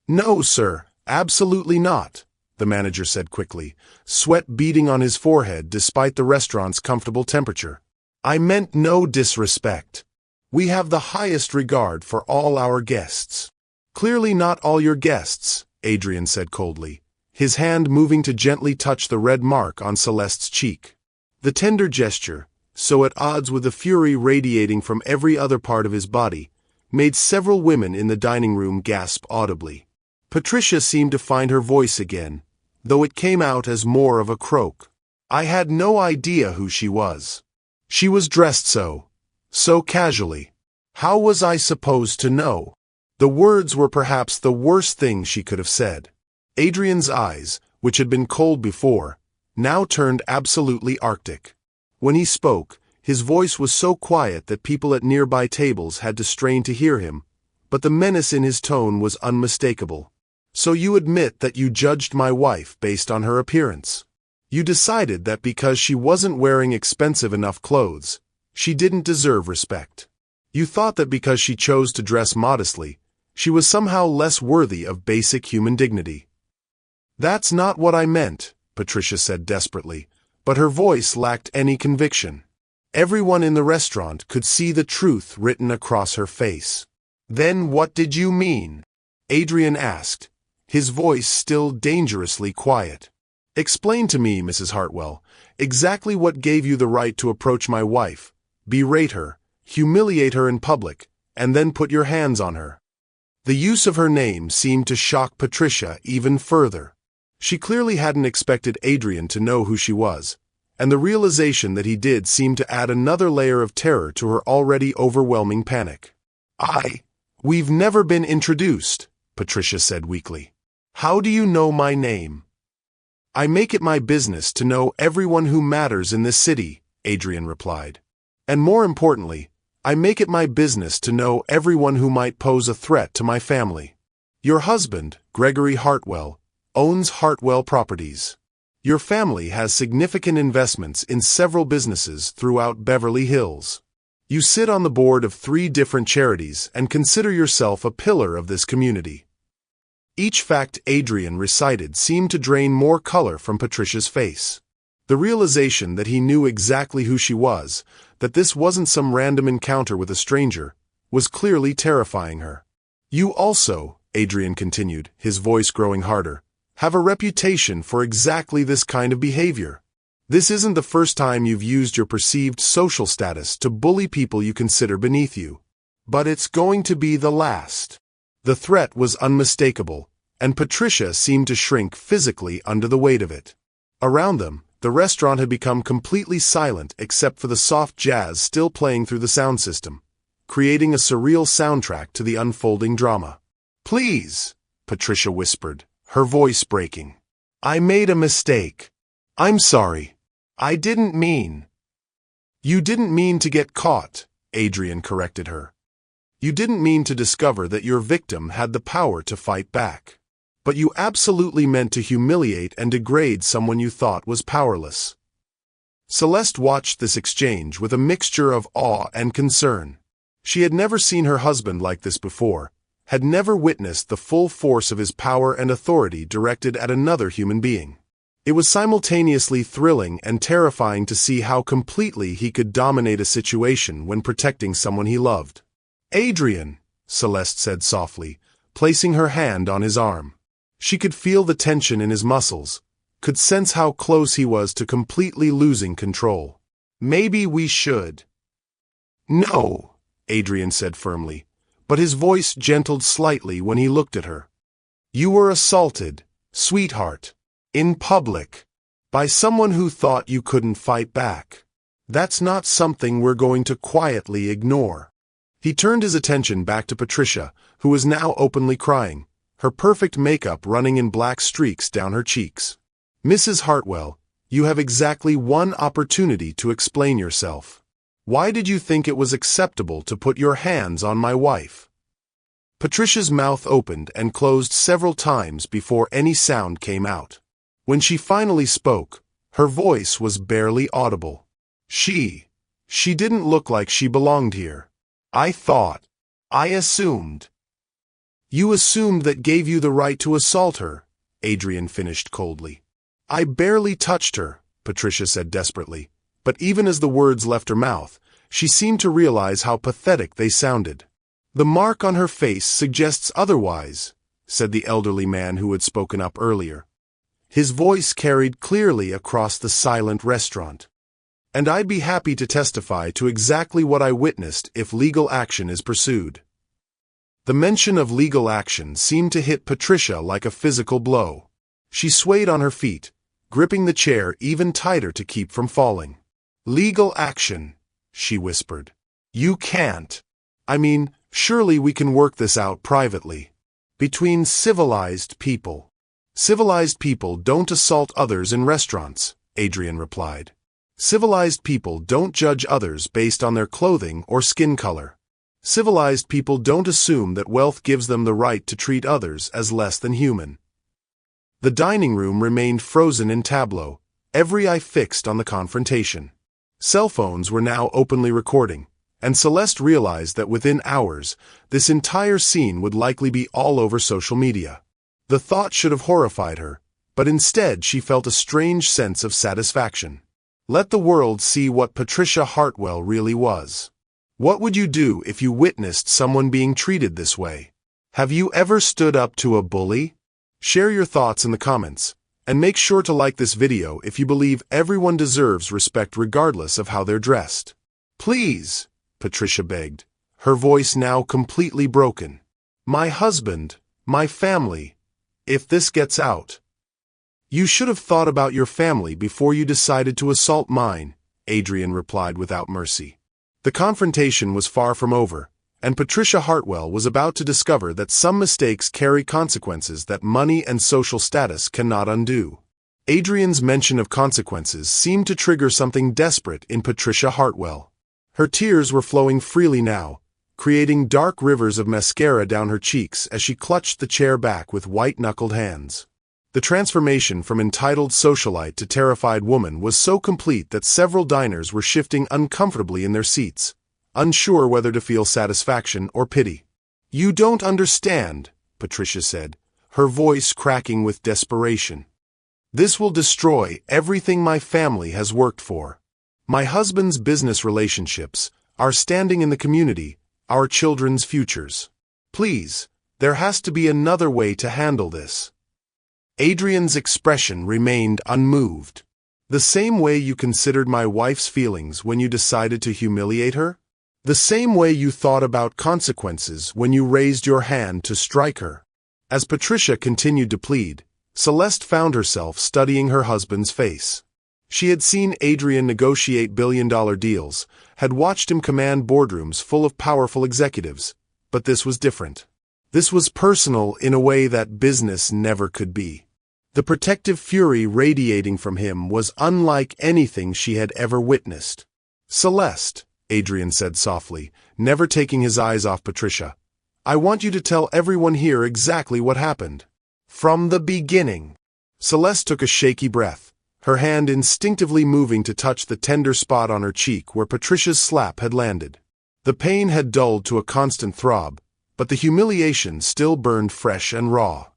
"No, sir, absolutely not," the manager said quickly, sweat beading on his forehead despite the restaurant's comfortable temperature. "I meant no disrespect. We have the highest regard for all our guests." "Clearly not all your guests," Adrian said coldly, his hand moving to gently touch the red mark on Celeste's cheek. The tender gesture, so at odds with the fury radiating from every other part of his body, made several women in the dining room gasp audibly. Patricia seemed to find her voice again, though it came out as more of a croak. "I had no idea who she was. She was dressed so casually. How was I supposed to know?" The words were perhaps the worst thing she could have said. Adrian's eyes, which had been cold before, now turned absolutely arctic. When he spoke, his voice was so quiet that people at nearby tables had to strain to hear him, but the menace in his tone was unmistakable. "So you admit that you judged my wife based on her appearance? You decided that because she wasn't wearing expensive enough clothes, she didn't deserve respect. You thought that because she chose to dress modestly, she was somehow less worthy of basic human dignity." "That's not what I meant," Patricia said desperately, but her voice lacked any conviction. Everyone in the restaurant could see the truth written across her face. "Then what did you mean?" Adrian asked, his voice still dangerously quiet. "Explain to me, Mrs. Hartwell, exactly what gave you the right to approach my wife, berate her, humiliate her in public, and then put your hands on her." The use of her name seemed to shock Patricia even further. She clearly hadn't expected Adrian to know who she was, and the realization that he did seemed to add another layer of terror to her already overwhelming panic. "We've never been introduced," Patricia said weakly. "How do you know my name?" "I make it my business to know everyone who matters in this city," Adrian replied. "And more importantly, I make it my business to know everyone who might pose a threat to my family. Your husband, Gregory Hartwell, owns Hartwell Properties. Your family has significant investments in several businesses throughout Beverly Hills. You sit on the board of 3 different charities and consider yourself a pillar of this community." Each fact Adrian recited seemed to drain more color from Patricia's face. The realization that he knew exactly who she was, that this wasn't some random encounter with a stranger, was clearly terrifying her. "You also," Adrian continued, his voice growing harder, "have a reputation for exactly this kind of behavior. This isn't the first time you've used your perceived social status to bully people you consider beneath you. But it's going to be the last." The threat was unmistakable, and Patricia seemed to shrink physically under the weight of it. Around them, the restaurant had become completely silent except for the soft jazz still playing through the sound system, creating a surreal soundtrack to the unfolding drama. "Please," Patricia whispered, her voice breaking. "I made a mistake. I'm sorry. I didn't mean." "You didn't mean to get caught," Adrian corrected her. "You didn't mean to discover that your victim had the power to fight back. But you absolutely meant to humiliate and degrade someone you thought was powerless." Celeste watched this exchange with a mixture of awe and concern. She had never seen her husband like this before, had never witnessed the full force of his power and authority directed at another human being. It was simultaneously thrilling and terrifying to see how completely he could dominate a situation when protecting someone he loved. "Adrian," Celeste said softly, placing her hand on his arm. She could feel the tension in his muscles, could sense how close he was to completely losing control. "Maybe we should." "No," Adrian said firmly, but his voice gentled slightly when he looked at her. "You were assaulted, sweetheart, in public, by someone who thought you couldn't fight back. That's not something we're going to quietly ignore." He turned his attention back to Patricia, who was now openly crying, her perfect makeup running in black streaks down her cheeks. "Mrs. Hartwell, you have exactly one opportunity to explain yourself. Why did you think it was acceptable to put your hands on my wife?" Patricia's mouth opened and closed several times before any sound came out. When she finally spoke, her voice was barely audible. She didn't look like she belonged here. I assumed. You assumed that gave you the right to assault her, Adrian finished coldly. I barely touched her, Patricia said desperately, but even as the words left her mouth, she seemed to realize how pathetic they sounded. The mark on her face suggests otherwise, said the elderly man who had spoken up earlier. His voice carried clearly across the silent restaurant. And I'd be happy to testify to exactly what I witnessed if legal action is pursued. The mention of legal action seemed to hit Patricia like a physical blow. She swayed on her feet, gripping the chair even tighter to keep from falling. Legal action, she whispered. You can't. I mean, surely we can work this out privately. Between civilized people. Civilized people don't assault others in restaurants, Adrian replied. Civilized people don't judge others based on their clothing or skin color. Civilized people don't assume that wealth gives them the right to treat others as less than human. The dining room remained frozen in tableau, every eye fixed on the confrontation. Cell phones were now openly recording, and Celeste realized that within hours, this entire scene would likely be all over social media. The thought should have horrified her, but instead she felt a strange sense of satisfaction. Let the world see what Patricia Hartwell really was. What would you do if you witnessed someone being treated this way? Have you ever stood up to a bully? Share your thoughts in the comments, and make sure to like this video if you believe everyone deserves respect regardless of how they're dressed. Please, Patricia begged, her voice now completely broken. My husband, my family, if this gets out. You should have thought about your family before you decided to assault mine, Adrian replied without mercy. The confrontation was far from over, and Patricia Hartwell was about to discover that some mistakes carry consequences that money and social status cannot undo. Adrian's mention of consequences seemed to trigger something desperate in Patricia Hartwell. Her tears were flowing freely now, creating dark rivers of mascara down her cheeks as she clutched the chair back with white-knuckled hands. The transformation from entitled socialite to terrified woman was so complete that several diners were shifting uncomfortably in their seats, unsure whether to feel satisfaction or pity. You don't understand, Patricia said, her voice cracking with desperation. This will destroy everything my family has worked for. My husband's business relationships, our standing in the community, our children's futures. Please, there has to be another way to handle this. Adrian's expression remained unmoved. The same way you considered my wife's feelings when you decided to humiliate her? The same way you thought about consequences when you raised your hand to strike her? As Patricia continued to plead, Celeste found herself studying her husband's face. She had seen Adrian negotiate billion-dollar deals, had watched him command boardrooms full of powerful executives, but this was different. This was personal in a way that business never could be. The protective fury radiating from him was unlike anything she had ever witnessed. Celeste, Adrian said softly, never taking his eyes off Patricia, I want you to tell everyone here exactly what happened. From the beginning. Celeste took a shaky breath, her hand instinctively moving to touch the tender spot on her cheek where Patricia's slap had landed. The pain had dulled to a constant throb, but the humiliation still burned fresh and raw.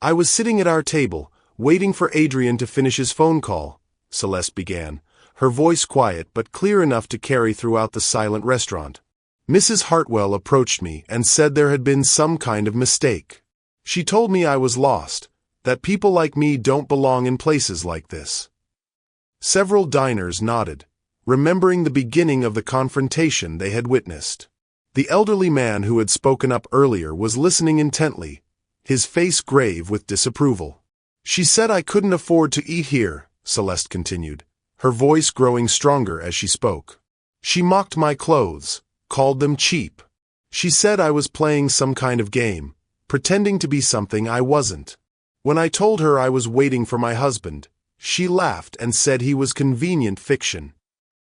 I was sitting at our table, waiting for Adrian to finish his phone call, Celeste began, her voice quiet but clear enough to carry throughout the silent restaurant. Mrs. Hartwell approached me and said there had been some kind of mistake. She told me I was lost, that people like me don't belong in places like this. Several diners nodded, remembering the beginning of the confrontation they had witnessed. The elderly man who had spoken up earlier was listening intently, his face grave with disapproval. She said I couldn't afford to eat here, Celeste continued, her voice growing stronger as she spoke. She mocked my clothes, called them cheap. She said I was playing some kind of game, pretending to be something I wasn't. When I told her I was waiting for my husband, she laughed and said he was convenient fiction.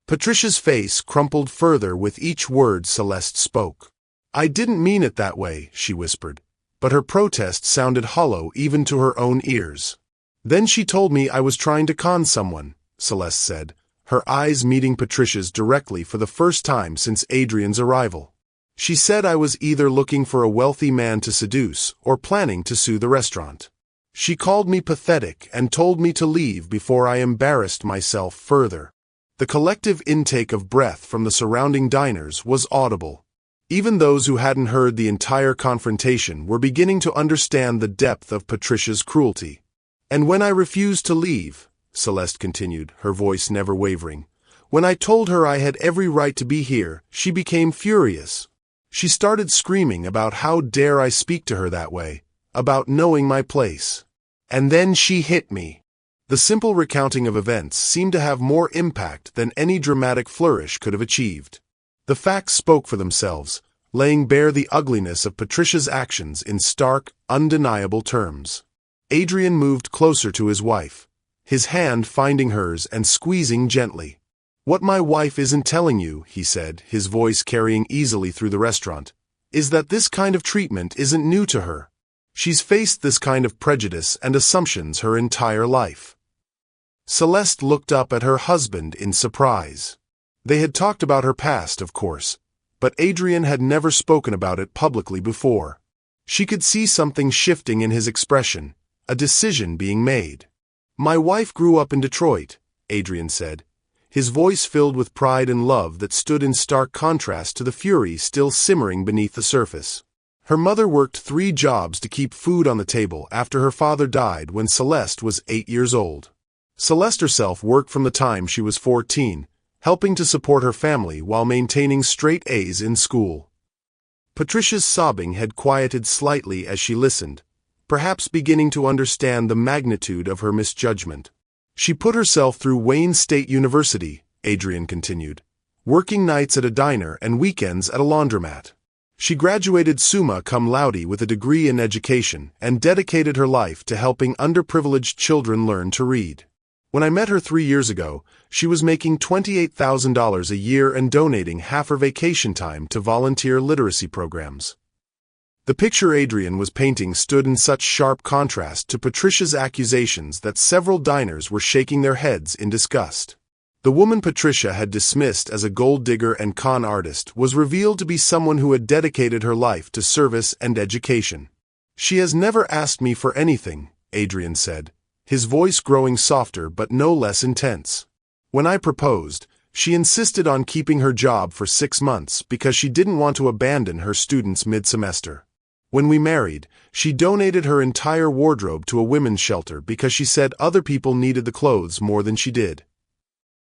Patricia's face crumpled further with each word Celeste spoke. I didn't mean it that way, she whispered, but her protest sounded hollow even to her own ears. Then she told me I was trying to con someone, Celeste said, her eyes meeting Patricia's directly for the first time since Adrian's arrival. She said I was either looking for a wealthy man to seduce or planning to sue the restaurant. She called me pathetic and told me to leave before I embarrassed myself further. The collective intake of breath from the surrounding diners was audible. Even those who hadn't heard the entire confrontation were beginning to understand the depth of Patricia's cruelty. And when I refused to leave, Celeste continued, her voice never wavering, when I told her I had every right to be here, she became furious. She started screaming about how dare I speak to her that way, about knowing my place. And then she hit me. The simple recounting of events seemed to have more impact than any dramatic flourish could have achieved. The facts spoke for themselves, laying bare the ugliness of Patricia's actions in stark, undeniable terms. Adrian moved closer to his wife, his hand finding hers and squeezing gently. What my wife isn't telling you, he said, his voice carrying easily through the restaurant, is that this kind of treatment isn't new to her. She's faced this kind of prejudice and assumptions her entire life. Celeste looked up at her husband in surprise. They had talked about her past, of course, but Adrian had never spoken about it publicly before. She could see something shifting in his expression, a decision being made. My wife grew up in Detroit, Adrian said, his voice filled with pride and love that stood in stark contrast to the fury still simmering beneath the surface. Her mother worked 3 jobs to keep food on the table after her father died when Celeste was 8 years old. Celeste herself worked from the time she was 14, helping to support her family while maintaining straight A's in school. Patricia's sobbing had quieted slightly as she listened, perhaps beginning to understand the magnitude of her misjudgment. She put herself through Wayne State University, Adrian continued, working nights at a diner and weekends at a laundromat. She graduated summa cum laude with a degree in education and dedicated her life to helping underprivileged children learn to read. When I met her 3 years ago, she was making $28,000 a year and donating half her vacation time to volunteer literacy programs. The picture Adrian was painting stood in such sharp contrast to Patricia's accusations that several diners were shaking their heads in disgust. The woman Patricia had dismissed as a gold digger and con artist was revealed to be someone who had dedicated her life to service and education. She has never asked me for anything, Adrian said, his voice growing softer but no less intense. When I proposed, she insisted on keeping her job for 6 months because she didn't want to abandon her students mid-semester. When we married, she donated her entire wardrobe to a women's shelter because she said other people needed the clothes more than she did.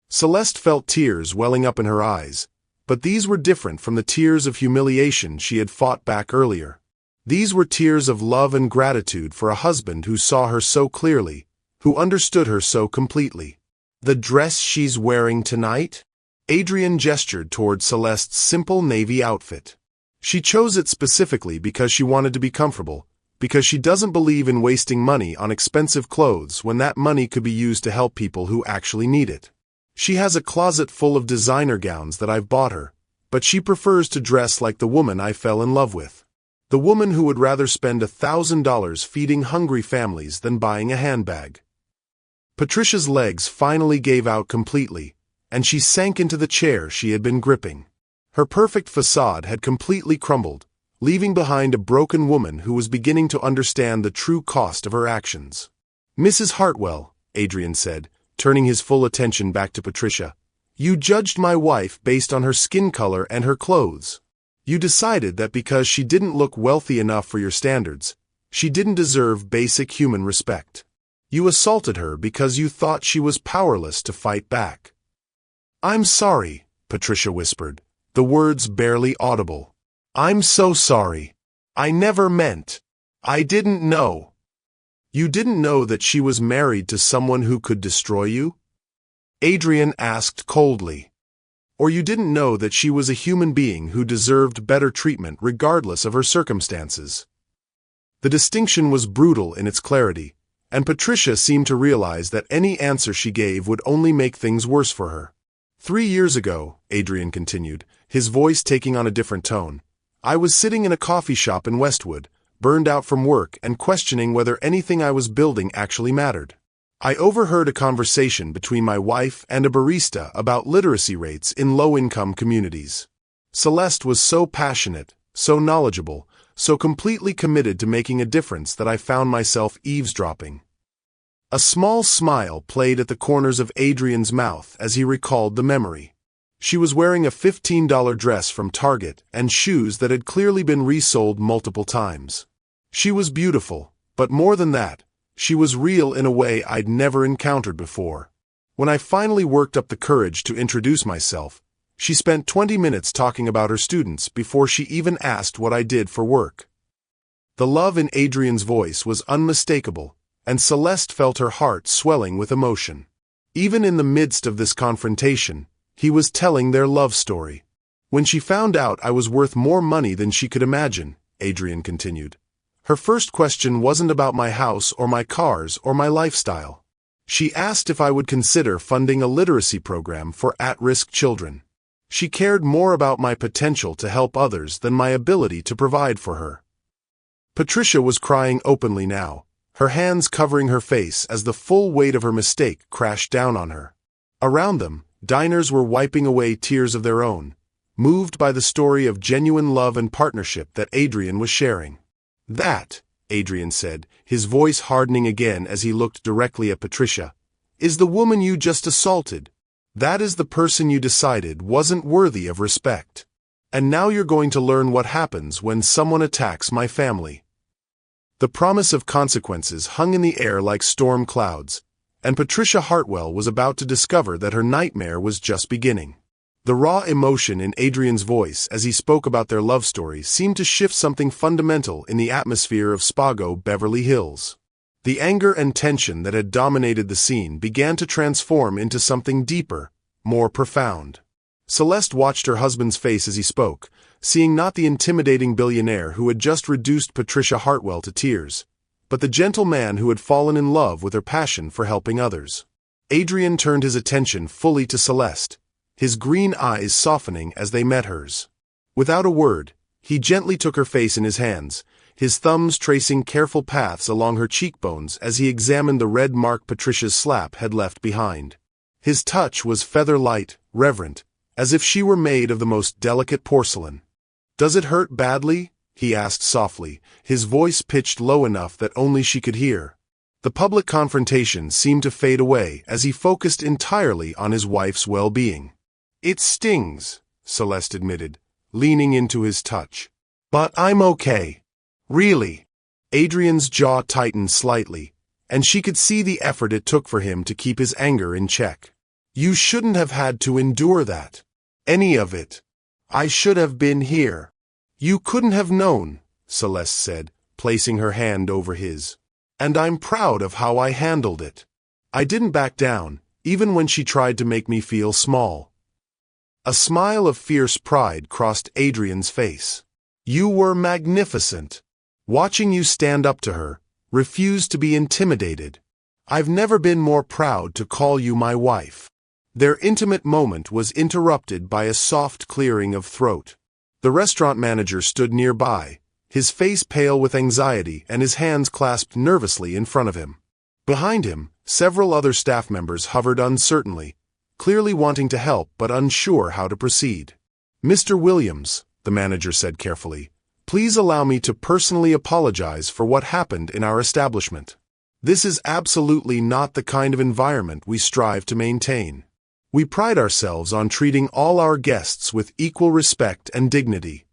Celeste felt tears welling up in her eyes, but these were different from the tears of humiliation she had fought back earlier. These were tears of love and gratitude for a husband who saw her so clearly, who understood her so completely. The dress she's wearing tonight? Adrian gestured toward Celeste's simple navy outfit. She chose it specifically because she wanted to be comfortable, because she doesn't believe in wasting money on expensive clothes when that money could be used to help people who actually need it. She has a closet full of designer gowns that I've bought her, but she prefers to dress like the woman I fell in love with. The woman who would rather spend $1,000 feeding hungry families than buying a handbag. Patricia's legs finally gave out completely, and she sank into the chair she had been gripping. Her perfect facade had completely crumbled, leaving behind a broken woman who was beginning to understand the true cost of her actions. Mrs. Hartwell, Adrian said, turning his full attention back to Patricia, you judged my wife based on her skin color and her clothes. You decided that because she didn't look wealthy enough for your standards, she didn't deserve basic human respect. You assaulted her because you thought she was powerless to fight back. I'm sorry, Patricia whispered, the words barely audible. I'm so sorry. I never meant. I didn't know. You didn't know that she was married to someone who could destroy you? Adrian asked coldly. Or you didn't know that she was a human being who deserved better treatment regardless of her circumstances. The distinction was brutal in its clarity, and Patricia seemed to realize that any answer she gave would only make things worse for her. 3 years ago, Adrian continued, his voice taking on a different tone, I was sitting in a coffee shop in Westwood, burned out from work and questioning whether anything I was building actually mattered. I overheard a conversation between my wife and a barista about literacy rates in low-income communities. Celeste was so passionate, so knowledgeable, so completely committed to making a difference that I found myself eavesdropping. A small smile played at the corners of Adrian's mouth as he recalled the memory. She was wearing a $15 dress from Target and shoes that had clearly been resold multiple times. She was beautiful, but more than that, she was real in a way I'd never encountered before. When I finally worked up the courage to introduce myself, she spent 20 minutes talking about her students before she even asked what I did for work. The love in Adrian's voice was unmistakable, and Celeste felt her heart swelling with emotion. Even in the midst of this confrontation, he was telling their love story. When she found out I was worth more money than she could imagine, Adrian continued, her first question wasn't about my house or my cars or my lifestyle. She asked if I would consider funding a literacy program for at-risk children. She cared more about my potential to help others than my ability to provide for her. Patricia was crying openly now, her hands covering her face as the full weight of her mistake crashed down on her. Around them, diners were wiping away tears of their own, moved by the story of genuine love and partnership that Adrian was sharing. That, Adrian said, his voice hardening again as he looked directly at Patricia, is the woman you just assaulted. That is the person you decided wasn't worthy of respect. And now you're going to learn what happens when someone attacks my family. The promise of consequences hung in the air like storm clouds, and Patricia Hartwell was about to discover that her nightmare was just beginning. The raw emotion in Adrian's voice as he spoke about their love story seemed to shift something fundamental in the atmosphere of Spago, Beverly Hills. The anger and tension that had dominated the scene began to transform into something deeper, more profound. Celeste watched her husband's face as he spoke, seeing not the intimidating billionaire who had just reduced Patricia Hartwell to tears, but the gentle man who had fallen in love with her passion for helping others. Adrian turned his attention fully to Celeste, his green eyes softening as they met hers. Without a word, he gently took her face in his hands, his thumbs tracing careful paths along her cheekbones as he examined the red mark Patricia's slap had left behind. His touch was feather-light, reverent, as if she were made of the most delicate porcelain. "Does it hurt badly?" he asked softly, his voice pitched low enough that only she could hear. The public confrontation seemed to fade away as he focused entirely on his wife's well-being. "It stings," Celeste admitted, leaning into his touch. "But I'm okay. Really." Adrian's jaw tightened slightly, and she could see the effort it took for him to keep his anger in check. "You shouldn't have had to endure that. Any of it. I should have been here." "You couldn't have known," Celeste said, placing her hand over his. "And I'm proud of how I handled it. I didn't back down, even when she tried to make me feel small." A smile of fierce pride crossed Adrian's face. "You were magnificent. Watching you stand up to her, refuse to be intimidated. I've never been more proud to call you my wife." Their intimate moment was interrupted by a soft clearing of throat. The restaurant manager stood nearby, his face pale with anxiety and his hands clasped nervously in front of him. Behind him, several other staff members hovered uncertainly, clearly wanting to help but unsure how to proceed. "Mr. Williams," the manager said carefully, "please allow me to personally apologize for what happened in our establishment. This is absolutely not the kind of environment we strive to maintain. We pride ourselves on treating all our guests with equal respect and dignity."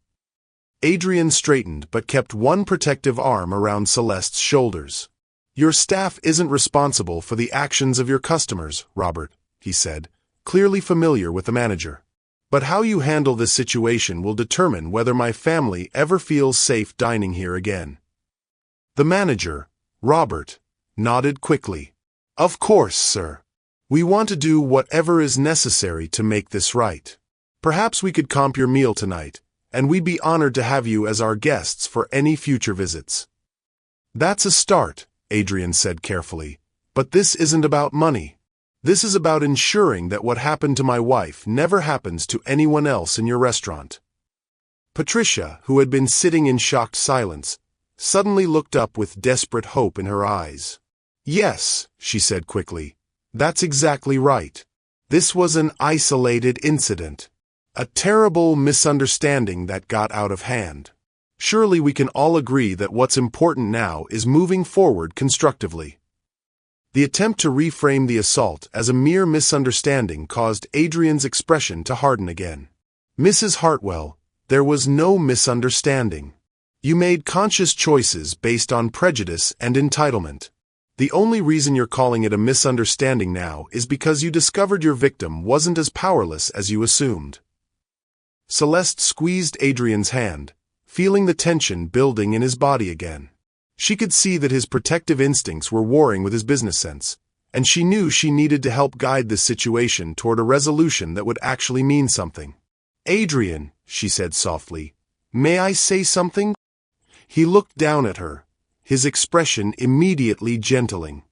Adrian straightened but kept one protective arm around Celeste's shoulders. "Your staff isn't responsible for the actions of your customers, Robert," he said, clearly familiar with the manager. "But how you handle this situation will determine whether my family ever feels safe dining here again." The manager, Robert, nodded quickly. "Of course, sir. We want to do whatever is necessary to make this right." Perhaps we could comp your meal tonight, and we'd be honored to have you as our guests for any future visits." "That's a start," Adrian said carefully. "But this isn't about money. This is about ensuring that what happened to my wife never happens to anyone else in your restaurant." Patricia, who had been sitting in shocked silence, suddenly looked up with desperate hope in her eyes. "Yes," she said quickly, "that's exactly right. This was an isolated incident. A terrible misunderstanding that got out of hand. Surely we can all agree that what's important now is moving forward constructively." The attempt to reframe the assault as a mere misunderstanding caused Adrian's expression to harden again. "Mrs. Hartwell, there was no misunderstanding. You made conscious choices based on prejudice and entitlement. The only reason you're calling it a misunderstanding now is because you discovered your victim wasn't as powerless as you assumed." Celeste squeezed Adrian's hand, feeling the tension building in his body again. She could see that his protective instincts were warring with his business sense, and she knew she needed to help guide this situation toward a resolution that would actually mean something. "Adrian," she said softly, "may I say something?" He looked down at her, his expression immediately gentling.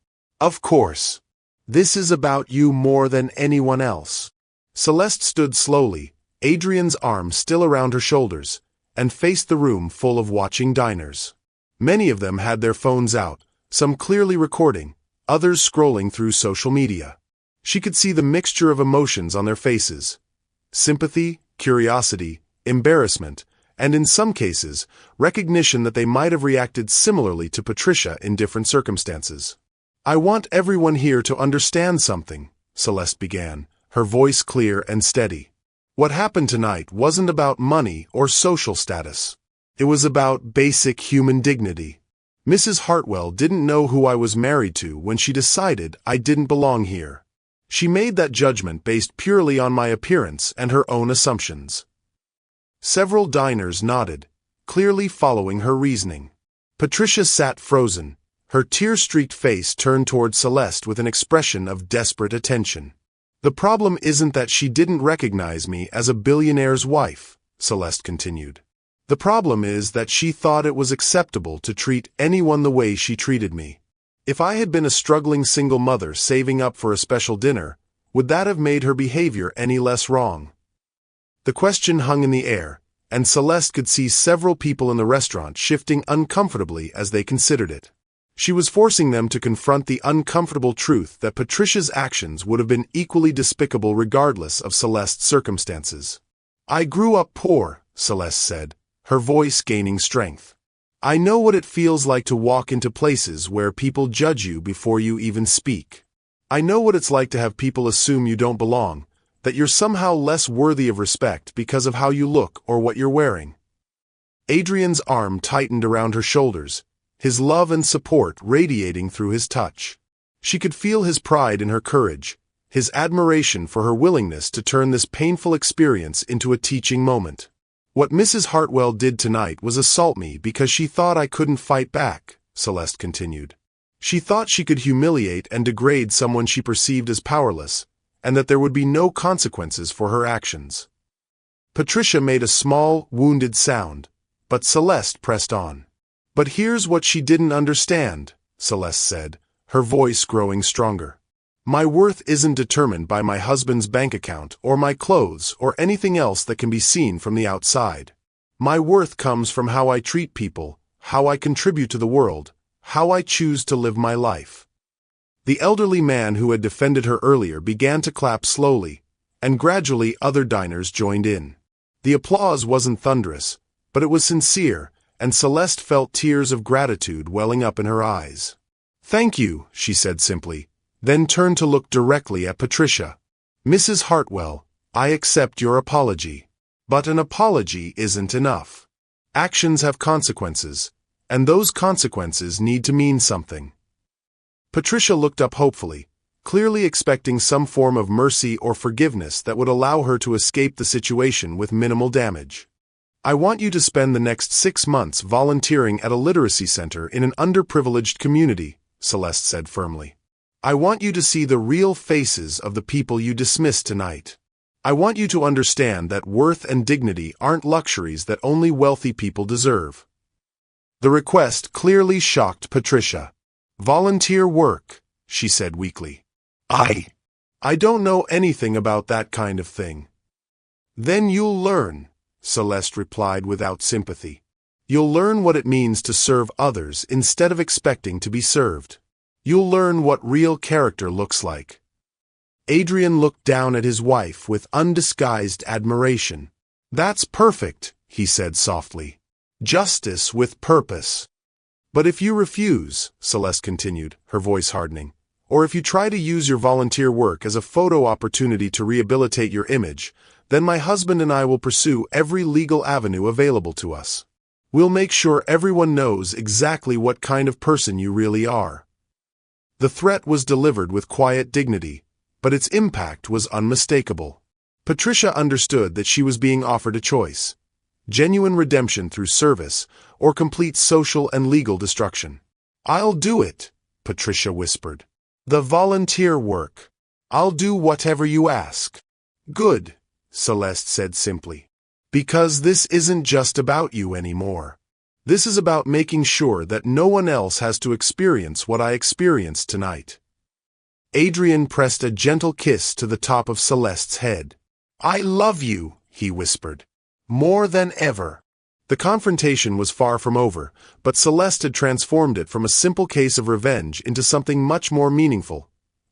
"Of course. This is about you more than anyone else." Celeste stood slowly, Adrian's arm still around her shoulders, and faced the room full of watching diners. Many of them had their phones out, some clearly recording, others scrolling through social media. She could see the mixture of emotions on their faces: sympathy, curiosity, embarrassment, and in some cases, recognition that they might have reacted similarly to Patricia in different circumstances. "I want everyone here to understand something," Celeste began, her voice clear and steady. "What happened tonight wasn't about money or social status. It was about basic human dignity. Mrs. Hartwell didn't know who I was married to when she decided I didn't belong here. She made that judgment based purely on my appearance and her own assumptions." Several diners nodded, clearly following her reasoning. Patricia sat frozen, her tear-streaked face turned toward Celeste with an expression of desperate attention. "The problem isn't that she didn't recognize me as a billionaire's wife," Celeste continued. "The problem is that she thought it was acceptable to treat anyone the way she treated me. If I had been a struggling single mother saving up for a special dinner, would that have made her behavior any less wrong?" The question hung in the air, and Celeste could see several people in the restaurant shifting uncomfortably as they considered it. She was forcing them to confront the uncomfortable truth that Patricia's actions would have been equally despicable regardless of Celeste's circumstances. "I grew up poor," Celeste said, her voice gaining strength. "I know what it feels like to walk into places where people judge you before you even speak. I know what it's like to have people assume you don't belong, that you're somehow less worthy of respect because of how you look or what you're wearing." Adrian's arm tightened around her shoulders, his love and support radiating through his touch. She could feel his pride in her courage, his admiration for her willingness to turn this painful experience into a teaching moment. "What Mrs. Hartwell did tonight was assault me because she thought I couldn't fight back," Celeste continued. "She thought she could humiliate and degrade someone she perceived as powerless, and that there would be no consequences for her actions." Patricia made a small, wounded sound, but Celeste pressed on. "But here's what she didn't understand," Celeste said, her voice growing stronger. "My worth isn't determined by my husband's bank account or my clothes or anything else that can be seen from the outside. My worth comes from how I treat people, how I contribute to the world, how I choose to live my life." The elderly man who had defended her earlier began to clap slowly, and gradually other diners joined in. The applause wasn't thunderous, but it was sincere, and Celeste felt tears of gratitude welling up in her eyes. "Thank you," she said simply, then turned to look directly at Patricia. "Mrs. Hartwell, I accept your apology. But an apology isn't enough. Actions have consequences, and those consequences need to mean something." Patricia looked up hopefully, clearly expecting some form of mercy or forgiveness that would allow her to escape the situation with minimal damage. "I want you to spend the next 6 months volunteering at a literacy center in an underprivileged community," Celeste said firmly. "I want you to see the real faces of the people you dismissed tonight. I want you to understand that worth and dignity aren't luxuries that only wealthy people deserve." The request clearly shocked Patricia. "Volunteer work," she said weakly. I don't know anything about that kind of thing." "Then you'll learn," Celeste replied without sympathy. "You'll learn what it means to serve others instead of expecting to be served. You'll learn what real character looks like." Adrian looked down at his wife with undisguised admiration. "That's perfect," he said softly. "Justice with purpose." "But if you refuse," Celeste continued, her voice hardening, "or if you try to use your volunteer work as a photo opportunity to rehabilitate your image, then my husband and I will pursue every legal avenue available to us. We'll make sure everyone knows exactly what kind of person you really are." The threat was delivered with quiet dignity, but its impact was unmistakable. Patricia understood that she was being offered a choice: genuine redemption through service, or complete social and legal destruction. "I'll do it," Patricia whispered. "The volunteer work. I'll do whatever you ask." "Good," Celeste said simply. "Because this isn't just about you anymore. This is about making sure that no one else has to experience what I experienced tonight." Adrian pressed a gentle kiss to the top of Celeste's head. "I love you," he whispered. "More than ever." The confrontation was far from over, but Celeste had transformed it from a simple case of revenge into something much more meaningful: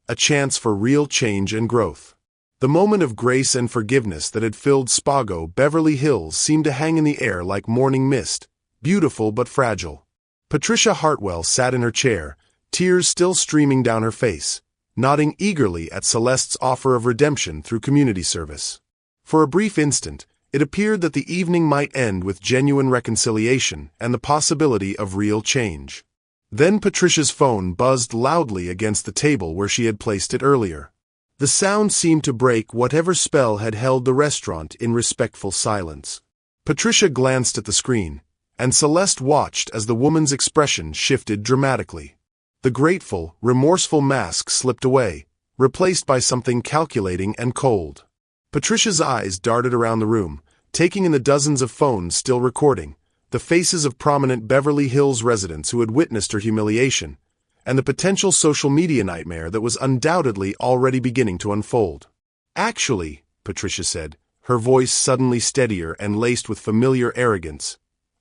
a chance for real change and growth. The moment of grace and forgiveness that had filled Spago, Beverly Hills, seemed to hang in the air like morning mist, beautiful but fragile. Patricia Hartwell sat in her chair, tears still streaming down her face, nodding eagerly at Celeste's offer of redemption through community service. For a brief instant, it appeared that the evening might end with genuine reconciliation and the possibility of real change. Then Patricia's phone buzzed loudly against the table where she had placed it earlier. The sound seemed to break whatever spell had held the restaurant in respectful silence. Patricia glanced at the screen, and Celeste watched as the woman's expression shifted dramatically. The grateful, remorseful mask slipped away, replaced by something calculating and cold. Patricia's eyes darted around the room, taking in the dozens of phones still recording, the faces of prominent Beverly Hills residents who had witnessed her humiliation, and the potential social media nightmare that was undoubtedly already beginning to unfold. "Actually," Patricia said, her voice suddenly steadier and laced with familiar arrogance,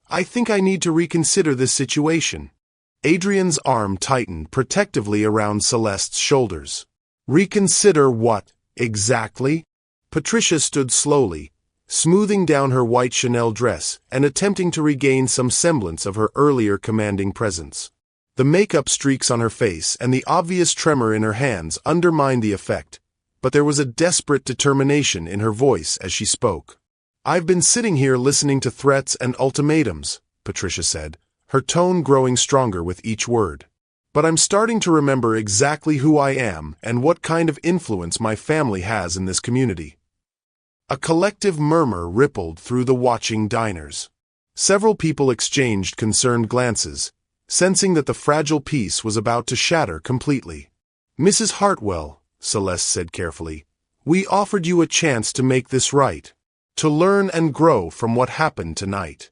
"I think I need to reconsider this situation." Adrian's arm tightened protectively around Celeste's shoulders. "Reconsider what, exactly?" Patricia stood slowly, smoothing down her white Chanel dress and attempting to regain some semblance of her earlier commanding presence. The makeup streaks on her face and the obvious tremor in her hands undermined the effect, but there was a desperate determination in her voice as she spoke. "I've been sitting here listening to threats and ultimatums," Patricia said, her tone growing stronger with each word. "But I'm starting to remember exactly who I am and what kind of influence my family has in this community." A collective murmur rippled through the watching diners. Several people exchanged concerned glances, sensing that the fragile peace was about to shatter completely. "Mrs. Hartwell," Celeste said carefully, "we offered you a chance to make this right, to learn and grow from what happened tonight."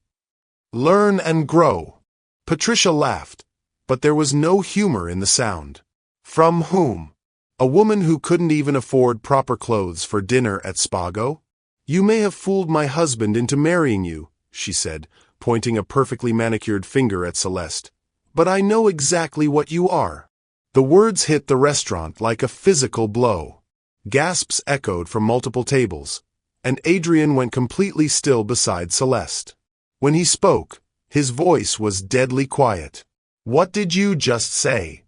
"Learn and grow." Patricia laughed, but there was no humor in the sound. "From whom? A woman who couldn't even afford proper clothes for dinner at Spago? You may have fooled my husband into marrying you," she said, pointing a perfectly manicured finger at Celeste, "but I know exactly what you are." The words hit the restaurant like a physical blow. Gasps echoed from multiple tables, and Adrian went completely still beside Celeste. When he spoke, his voice was deadly quiet. "What did you just say?"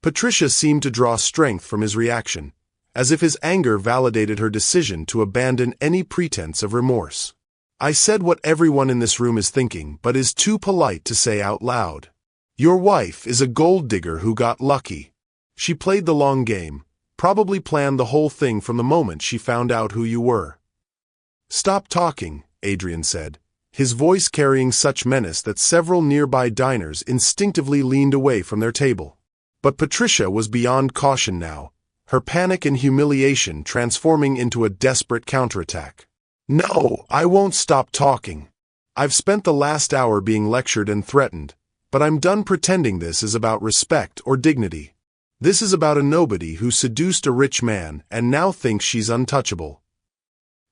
Patricia seemed to draw strength from his reaction, as if his anger validated her decision to abandon any pretense of remorse. "I said what everyone in this room is thinking, but is too polite to say out loud. Your wife is a gold digger who got lucky. She played the long game, probably planned the whole thing from the moment she found out who you were." "Stop talking," Adrian said, his voice carrying such menace that several nearby diners instinctively leaned away from their table. But Patricia was beyond caution now, her panic and humiliation transforming into a desperate counterattack. "No, I won't stop talking. I've spent the last hour being lectured and threatened, but I'm done pretending this is about respect or dignity. This is about a nobody who seduced a rich man and now thinks she's untouchable."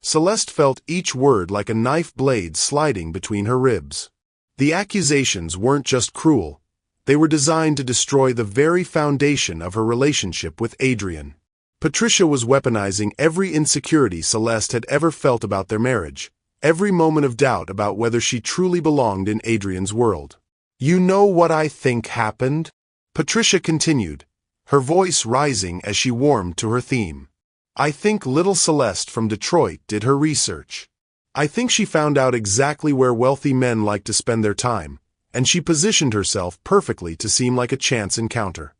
Celeste felt each word like a knife blade sliding between her ribs. The accusations weren't just cruel, they were designed to destroy the very foundation of her relationship with Adrian. Patricia was weaponizing every insecurity Celeste had ever felt about their marriage, every moment of doubt about whether she truly belonged in Adrian's world. "You know what I think happened?" Patricia continued, her voice rising as she warmed to her theme. "I think little Celeste from Detroit did her research. I think she found out exactly where wealthy men like to spend their time, and she positioned herself perfectly to seem like a chance encounter."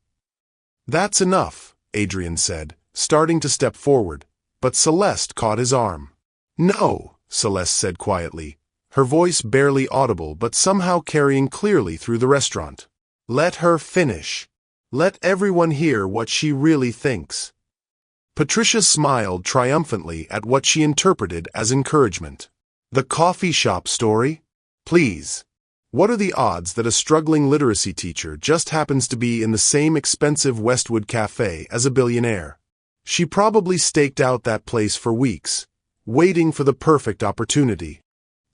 "That's enough," Adrian said, starting to step forward, but Celeste caught his arm. "No," Celeste said quietly, her voice barely audible but somehow carrying clearly through the restaurant. "Let her finish. Let everyone hear what she really thinks." Patricia smiled triumphantly at what she interpreted as encouragement. "The coffee shop story? Please. What are the odds that a struggling literacy teacher just happens to be in the same expensive Westwood cafe as a billionaire? She probably staked out that place for weeks, waiting for the perfect opportunity."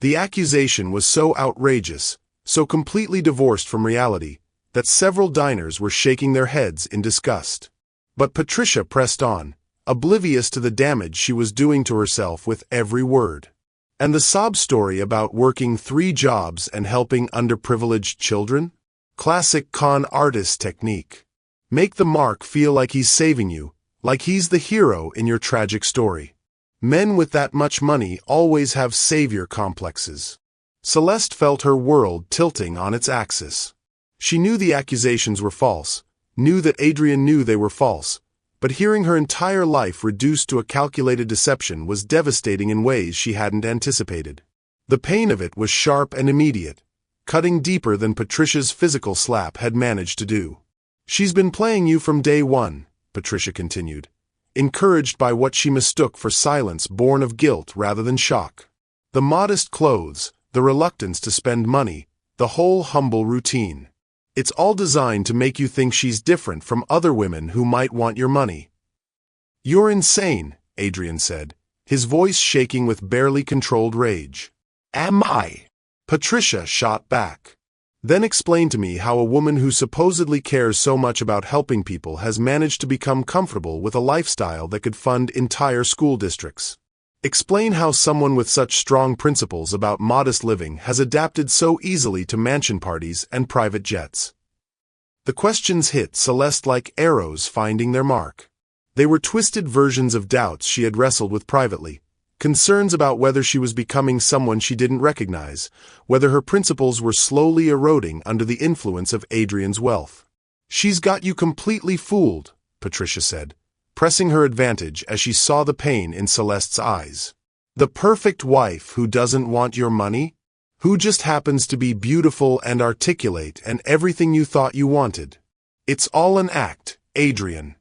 The accusation was so outrageous, so completely divorced from reality, that several diners were shaking their heads in disgust. But Patricia pressed on, oblivious to the damage she was doing to herself with every word. "And the sob story about working 3 jobs and helping underprivileged children? Classic con artist technique. Make the mark feel like he's saving you, like he's the hero in your tragic story. Men with that much money always have savior complexes." Celeste felt her world tilting on its axis. She knew the accusations were false, knew that Adrian knew they were false, but hearing her entire life reduced to a calculated deception was devastating in ways she hadn't anticipated. The pain of it was sharp and immediate, cutting deeper than Patricia's physical slap had managed to do. "She's been playing you from day one," Patricia continued, encouraged by what she mistook for silence born of guilt rather than shock. "The modest clothes, the reluctance to spend money, the whole humble routine. It's all designed to make you think she's different from other women who might want your money." "You're insane," Adrian said, his voice shaking with barely controlled rage. "Am I?" Patricia shot back. "Then explain to me how a woman who supposedly cares so much about helping people has managed to become comfortable with a lifestyle that could fund entire school districts. Explain how someone with such strong principles about modest living has adapted so easily to mansion parties and private jets." The questions hit Celeste like arrows finding their mark. They were twisted versions of doubts she had wrestled with privately, concerns about whether she was becoming someone she didn't recognize, whether her principles were slowly eroding under the influence of Adrian's wealth. "She's got you completely fooled," Patricia said, pressing her advantage as she saw the pain in Celeste's eyes. "The perfect wife who doesn't want your money? Who just happens to be beautiful and articulate and everything you thought you wanted? It's all an act, Adrian.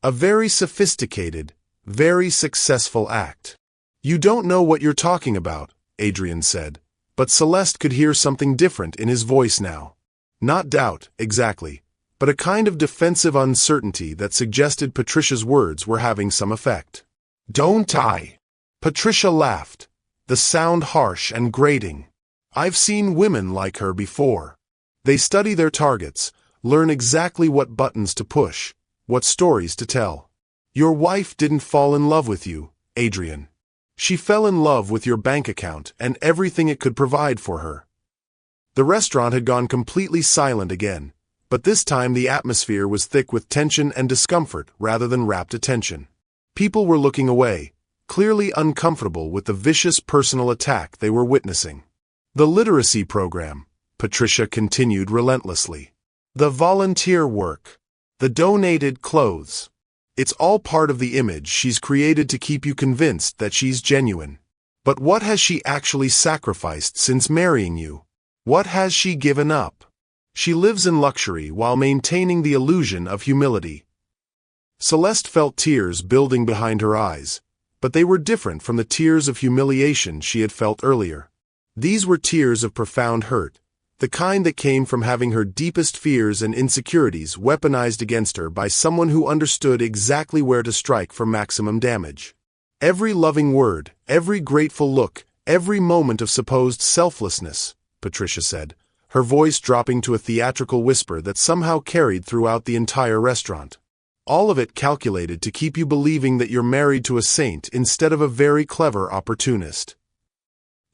A very sophisticated, very successful act." "You don't know what you're talking about," Adrian said, but Celeste could hear something different in his voice now. Not doubt, exactly, but a kind of defensive uncertainty that suggested Patricia's words were having some effect. "Don't I?" Patricia laughed, the sound harsh and grating. "I've seen women like her before. They study their targets, learn exactly what buttons to push, what stories to tell. Your wife didn't fall in love with you, Adrian. She fell in love with your bank account and everything it could provide for her." The restaurant had gone completely silent again, but this time the atmosphere was thick with tension and discomfort rather than rapt attention. People were looking away, clearly uncomfortable with the vicious personal attack they were witnessing. "The literacy program," Patricia continued relentlessly. "The volunteer work. The donated clothes. It's all part of the image she's created to keep you convinced that she's genuine. But what has she actually sacrificed since marrying you? What has she given up? She lives in luxury while maintaining the illusion of humility." Celeste felt tears building behind her eyes, but they were different from the tears of humiliation she had felt earlier. These were tears of profound hurt, the kind that came from having her deepest fears and insecurities weaponized against her by someone who understood exactly where to strike for maximum damage. Every loving word, every grateful look, every moment of supposed selflessness, Patricia said, her voice dropping to a theatrical whisper that somehow carried throughout the entire restaurant. All of it calculated to keep you believing that you're married to a saint instead of a very clever opportunist.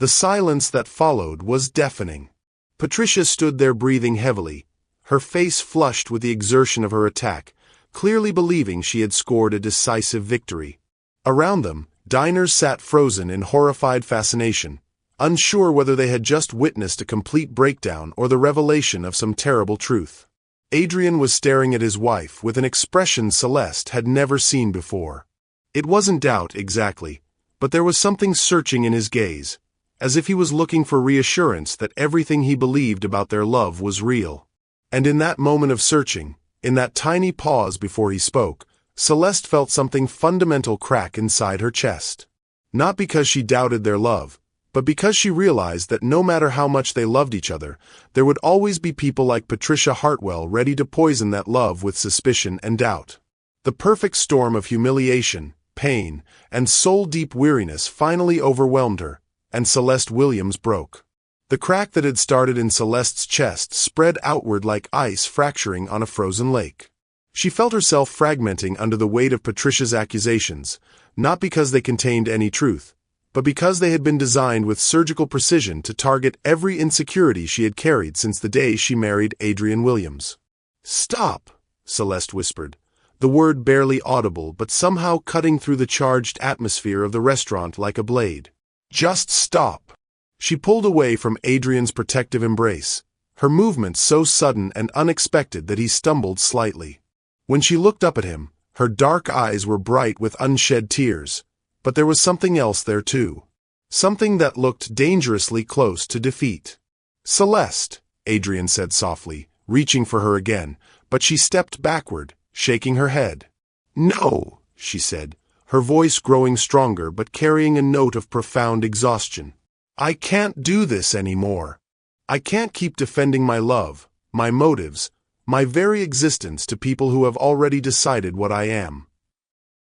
The silence that followed was deafening. Patricia stood there breathing heavily, her face flushed with the exertion of her attack, clearly believing she had scored a decisive victory. Around them, diners sat frozen in horrified fascination, unsure whether they had just witnessed a complete breakdown or the revelation of some terrible truth. Adrian was staring at his wife with an expression Celeste had never seen before. It wasn't doubt, exactly, but there was something searching in his gaze, as if he was looking for reassurance that everything he believed about their love was real. And in that moment of searching, in that tiny pause before he spoke, Celeste felt something fundamental crack inside her chest. Not because she doubted their love, but because she realized that no matter how much they loved each other, there would always be people like Patricia Hartwell ready to poison that love with suspicion and doubt. The perfect storm of humiliation, pain, and soul-deep weariness finally overwhelmed her, and Celeste Williams broke. The crack that had started in Celeste's chest spread outward like ice fracturing on a frozen lake. She felt herself fragmenting under the weight of Patricia's accusations, not because they contained any truth, but because they had been designed with surgical precision to target every insecurity she had carried since the day she married Adrian Williams. "Stop," Celeste whispered, the word barely audible but somehow cutting through the charged atmosphere of the restaurant like a blade. "Just stop." She pulled away from Adrian's protective embrace, her movement so sudden and unexpected that he stumbled slightly. When she looked up at him, her dark eyes were bright with unshed tears, but there was something else there too. Something that looked dangerously close to defeat. "Celeste," Adrian said softly, reaching for her again, but she stepped backward, shaking her head. "No," she said, her voice growing stronger but carrying a note of profound exhaustion. "I can't do this anymore. I can't keep defending my love, my motives, my very existence to people who have already decided what I am."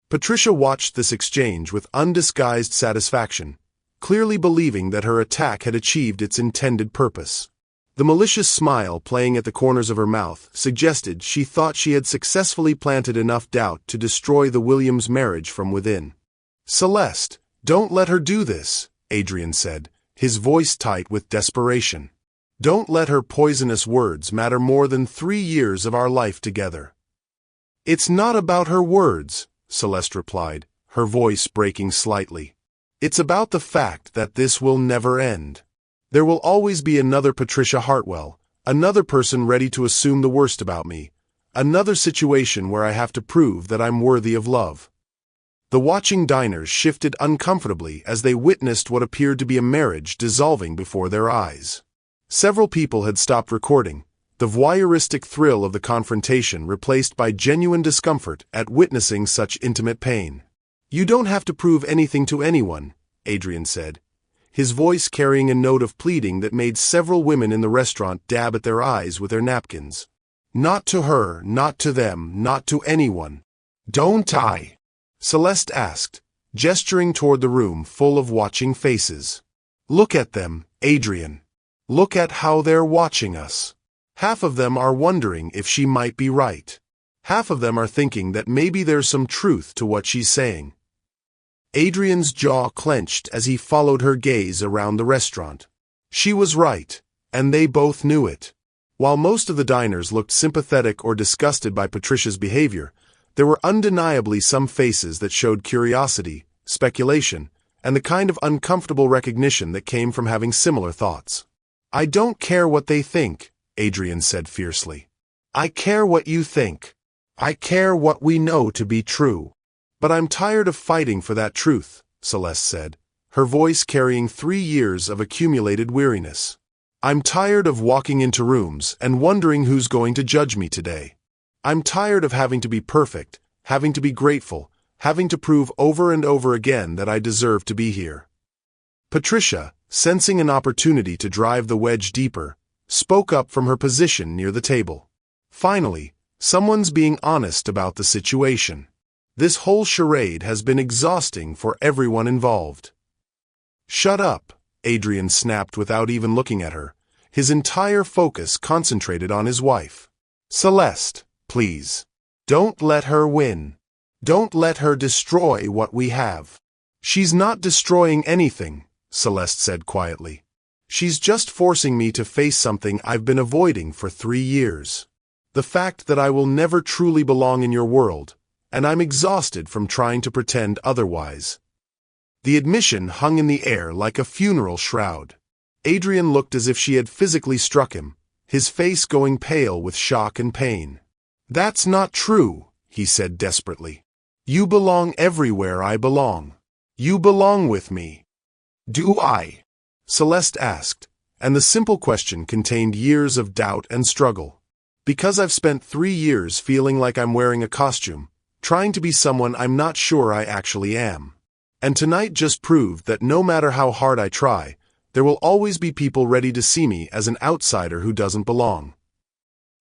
Patricia watched this exchange with undisguised satisfaction, clearly believing that her attack had achieved its intended purpose. The malicious smile playing at the corners of her mouth suggested she thought she had successfully planted enough doubt to destroy the Williams marriage from within. "Celeste, don't let her do this," Adrian said, his voice tight with desperation. "Don't let her poisonous words matter more than 3 years of our life together." "It's not about her words," Celeste replied, her voice breaking slightly. "It's about the fact that this will never end. There will always be another Patricia Hartwell, another person ready to assume the worst about me, another situation where I have to prove that I'm worthy of love." The watching diners shifted uncomfortably as they witnessed what appeared to be a marriage dissolving before their eyes. Several people had stopped recording, the voyeuristic thrill of the confrontation replaced by genuine discomfort at witnessing such intimate pain. "You don't have to prove anything to anyone," Adrian said, his voice carrying a note of pleading that made several women in the restaurant dab at their eyes with their napkins. "Not to her, not to them, not to anyone." "Don't I?" Celeste asked, gesturing toward the room full of watching faces. "Look at them, Adrian. Look at how they're watching us. Half of them are wondering if she might be right. Half of them are thinking that maybe there's some truth to what she's saying." Adrian's jaw clenched as he followed her gaze around the restaurant. She was right, and they both knew it. While most of the diners looked sympathetic or disgusted by Patricia's behavior, there were undeniably some faces that showed curiosity, speculation, and the kind of uncomfortable recognition that came from having similar thoughts. "I don't care what they think," Adrian said fiercely. "I care what you think. I care what we know to be true." "But I'm tired of fighting for that truth," Celeste said, her voice carrying 3 years of accumulated weariness. "I'm tired of walking into rooms and wondering who's going to judge me today. I'm tired of having to be perfect, having to be grateful, having to prove over and over again that I deserve to be here. Patricia, sensing an opportunity to drive the wedge deeper, spoke up from her position near the table. Finally, someone's being honest about the situation. This whole charade has been exhausting for everyone involved. Shut up, Adrian snapped without even looking at her, his entire focus concentrated on his wife. Celeste, please. Don't let her win. Don't let her destroy what we have. She's not destroying anything, Celeste said quietly. She's just forcing me to face something I've been avoiding for 3 years. The fact that I will never truly belong in your world, and I'm exhausted from trying to pretend otherwise. The admission hung in the air like a funeral shroud. Adrian looked as if she had physically struck him, his face going pale with shock and pain. That's not true, he said desperately. You belong everywhere I belong. You belong with me. Do I? Celeste asked, and the simple question contained years of doubt and struggle. Because I've spent 3 years feeling like I'm wearing a costume, trying to be someone I'm not sure I actually am. And tonight just proved that no matter how hard I try, there will always be people ready to see me as an outsider who doesn't belong.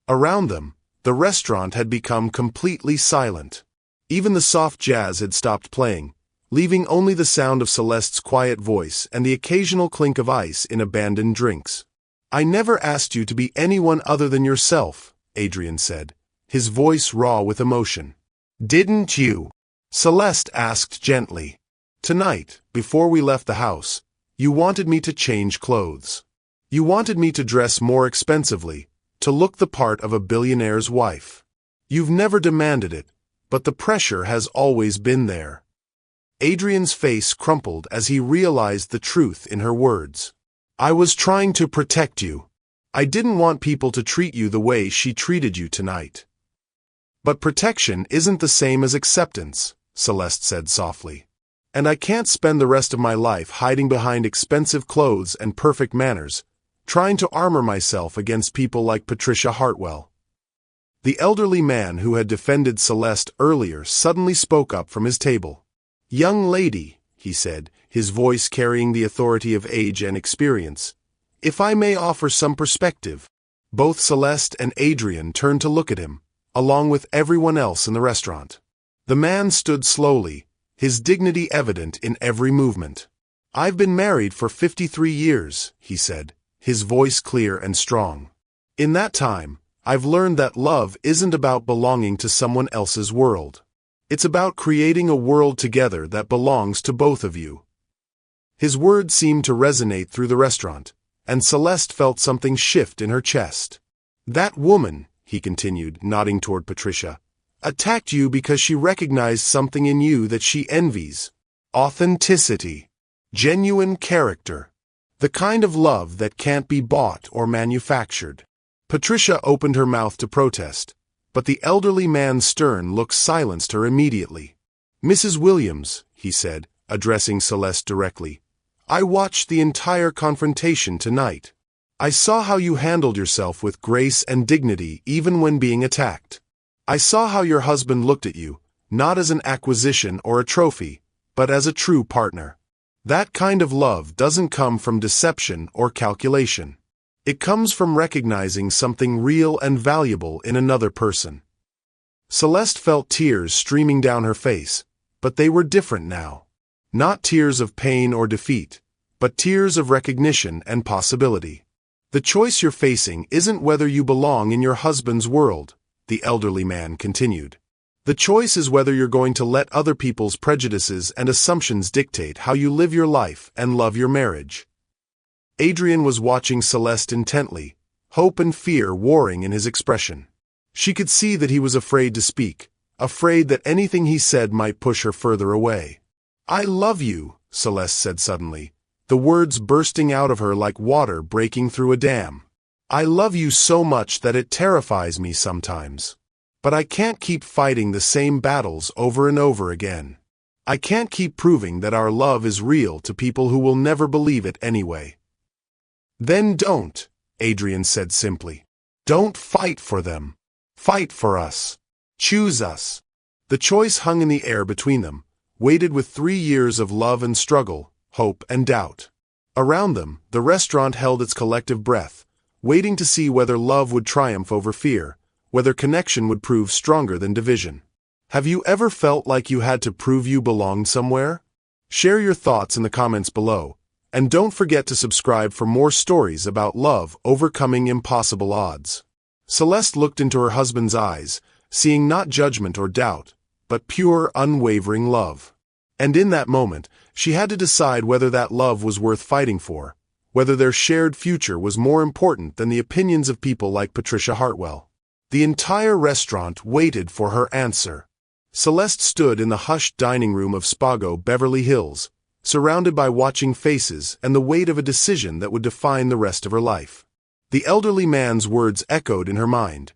Around them, the restaurant had become completely silent. Even the soft jazz had stopped playing, leaving only the sound of Celeste's quiet voice and the occasional clink of ice in abandoned drinks. I never asked you to be anyone other than yourself, Adrian said, his voice raw with emotion. Didn't you? Celeste asked gently. Tonight, before we left the house, you wanted me to change clothes. You wanted me to dress more expensively, to look the part of a billionaire's wife. You've never demanded it, but the pressure has always been there. Adrian's face crumpled as he realized the truth in her words. I was trying to protect you. I didn't want people to treat you the way she treated you tonight. But protection isn't the same as acceptance, Celeste said softly. And I can't spend the rest of my life hiding behind expensive clothes and perfect manners, trying to armor myself against people like Patricia Hartwell. The elderly man who had defended Celeste earlier suddenly spoke up from his table. Young lady, he said, his voice carrying the authority of age and experience, if I may offer some perspective. Both Celeste and Adrian turned to look at him, along with everyone else in the restaurant. The man stood slowly, his dignity evident in every movement. I've been married for 53 years, he said, his voice clear and strong. In that time, I've learned that love isn't about belonging to someone else's world. It's about creating a world together that belongs to both of you. His words seemed to resonate through the restaurant, and Celeste felt something shift in her chest. That woman, he continued, nodding toward Patricia, attacked you because she recognized something in you that she envies. Authenticity. Genuine character. The kind of love that can't be bought or manufactured. Patricia opened her mouth to protest, but the elderly man's stern look silenced her immediately. Mrs. Williams, he said, addressing Celeste directly, I watched the entire confrontation tonight. I saw how you handled yourself with grace and dignity even when being attacked. I saw how your husband looked at you, not as an acquisition or a trophy, but as a true partner. That kind of love doesn't come from deception or calculation. It comes from recognizing something real and valuable in another person. Celeste felt tears streaming down her face, but they were different now. Not tears of pain or defeat, but tears of recognition and possibility. The choice you're facing isn't whether you belong in your husband's world, the elderly man continued. The choice is whether you're going to let other people's prejudices and assumptions dictate how you live your life and love your marriage. Adrian was watching Celeste intently, hope and fear warring in his expression. She could see that he was afraid to speak, afraid that anything he said might push her further away. I love you, Celeste said suddenly, the words bursting out of her like water breaking through a dam. I love you so much that it terrifies me sometimes. But I can't keep fighting the same battles over and over again. I can't keep proving that our love is real to people who will never believe it anyway. Then don't, Adrian said simply. Don't fight for them. Fight for us. Choose us. The choice hung in the air between them, weighted with 3 years of love and struggle, hope and doubt. Around them, the restaurant held its collective breath, waiting to see whether love would triumph over fear, whether connection would prove stronger than division. Have you ever felt like you had to prove you belonged somewhere? Share your thoughts in the comments below, and don't forget to subscribe for more stories about love overcoming impossible odds. Celeste looked into her husband's eyes, seeing not judgment or doubt, but pure, unwavering love. And in that moment, she had to decide whether that love was worth fighting for, whether their shared future was more important than the opinions of people like Patricia Hartwell. The entire restaurant waited for her answer. Celeste stood in the hushed dining room of Spago, Beverly Hills, surrounded by watching faces and the weight of a decision that would define the rest of her life. The elderly man's words echoed in her mind.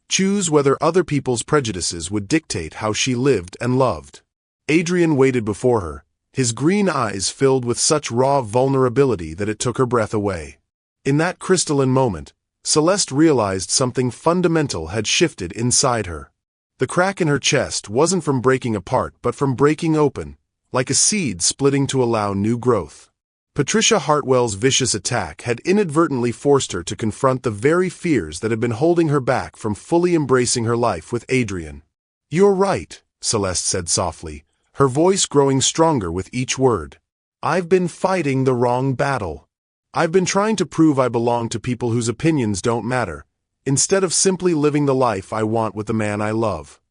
Choose whether other people's prejudices would dictate how she lived and loved. Adrian waited before her, his green eyes filled with such raw vulnerability that it took her breath away. In that crystalline moment, Celeste realized something fundamental had shifted inside her. The crack in her chest wasn't from breaking apart but from breaking open, like a seed splitting to allow new growth. Patricia Hartwell's vicious attack had inadvertently forced her to confront the very fears that had been holding her back from fully embracing her life with Adrian. "You're right," Celeste said softly, her voice growing stronger with each word. "I've been fighting the wrong battle. I've been trying to prove I belong to people whose opinions don't matter, instead of simply living the life I want with the man I love."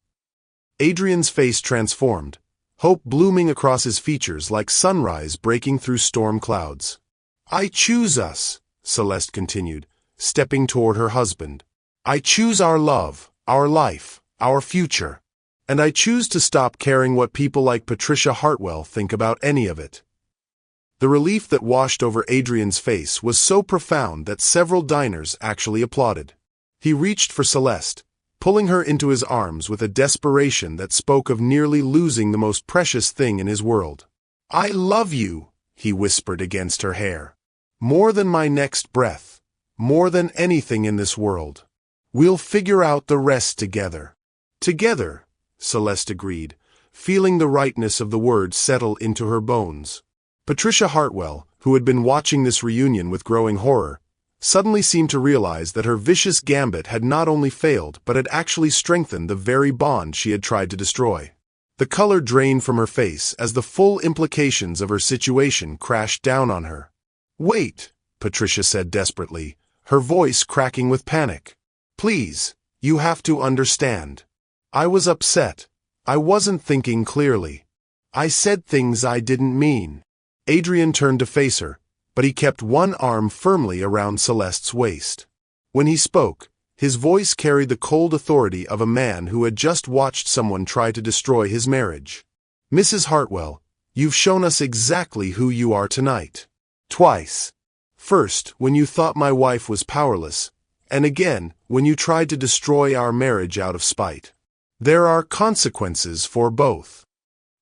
Adrian's face transformed, hope blooming across his features like sunrise breaking through storm clouds. "I choose us," Celeste continued, stepping toward her husband. "I choose our love, our life, our future. And I choose to stop caring what people like Patricia Hartwell think about any of it." The relief that washed over Adrian's face was so profound that several diners actually applauded. He reached for Celeste, pulling her into his arms with a desperation that spoke of nearly losing the most precious thing in his world. "I love you," he whispered against her hair. "More than my next breath, more than anything in this world. We'll figure out the rest together." "Together," Celeste agreed, feeling the rightness of the words settle into her bones. Patricia Hartwell, who had been watching this reunion with growing horror, suddenly seemed to realize that her vicious gambit had not only failed but had actually strengthened the very bond she had tried to destroy. The color drained from her face as the full implications of her situation crashed down on her. "Wait," Patricia said desperately, her voice cracking with panic. "Please, you have to understand. I was upset. I wasn't thinking clearly. I said things I didn't mean." Adrian turned to face her, but he kept one arm firmly around Celeste's waist. When he spoke, his voice carried the cold authority of a man who had just watched someone try to destroy his marriage. "Mrs. Hartwell, you've shown us exactly who you are tonight. Twice. First, when you thought my wife was powerless, and again, when you tried to destroy our marriage out of spite. There are consequences for both."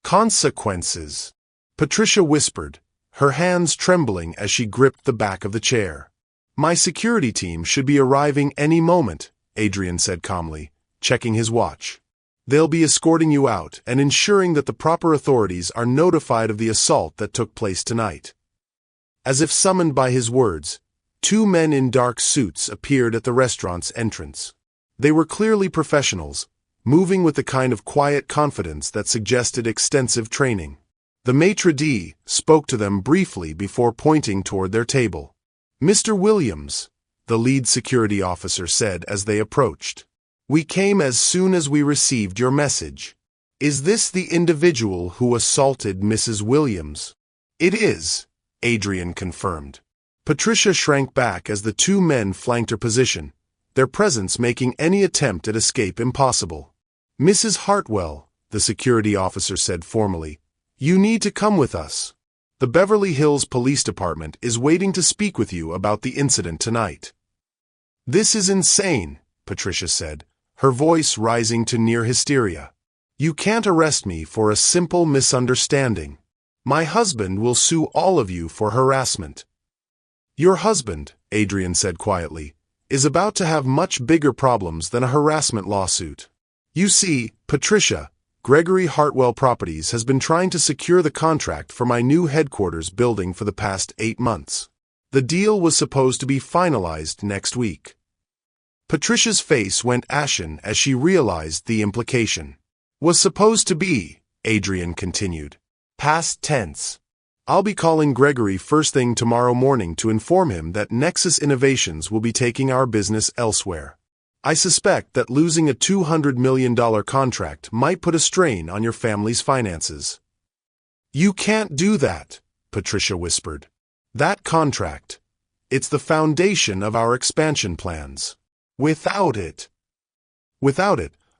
"Consequences," Patricia whispered, her hands trembling as she gripped the back of the chair. "My security team should be arriving any moment," Adrian said calmly, checking his watch. "They'll be escorting you out and ensuring that the proper authorities are notified of the assault that took place tonight." As if summoned by his words, 2 men in dark suits appeared at the restaurant's entrance. They were clearly professionals, moving with the kind of quiet confidence that suggested extensive training. The maitre d' spoke to them briefly before pointing toward their table. "Mr. Williams," the lead security officer said as they approached. "We came as soon as we received your message. Is this the individual who assaulted Mrs. Williams?" "It is," Adrian confirmed. Patricia shrank back as the 2 men flanked her position, their presence making any attempt at escape impossible. "Mrs. Hartwell," the security officer said formally, "you need to come with us. The Beverly Hills Police Department is waiting to speak with you about the incident tonight." "This is insane," Patricia said, her voice rising to near hysteria. "You can't arrest me for a simple misunderstanding. My husband will sue all of you for harassment." "Your husband," Adrian said quietly, "is about to have much bigger problems than a harassment lawsuit. You see, Patricia, Gregory Hartwell Properties has been trying to secure the contract for my new headquarters building for the past 8 months. The deal was supposed to be finalized next week. Patricia's face went ashen as she realized the implication. Was supposed to be, Adrian continued. Past tense. I'll be calling Gregory first thing tomorrow morning to inform him that Nexus Innovations will be taking our business elsewhere. I suspect that losing a $200 million contract might put a strain on your family's finances. You can't do that, Patricia whispered. That contract, it's the foundation of our expansion plans. Without it,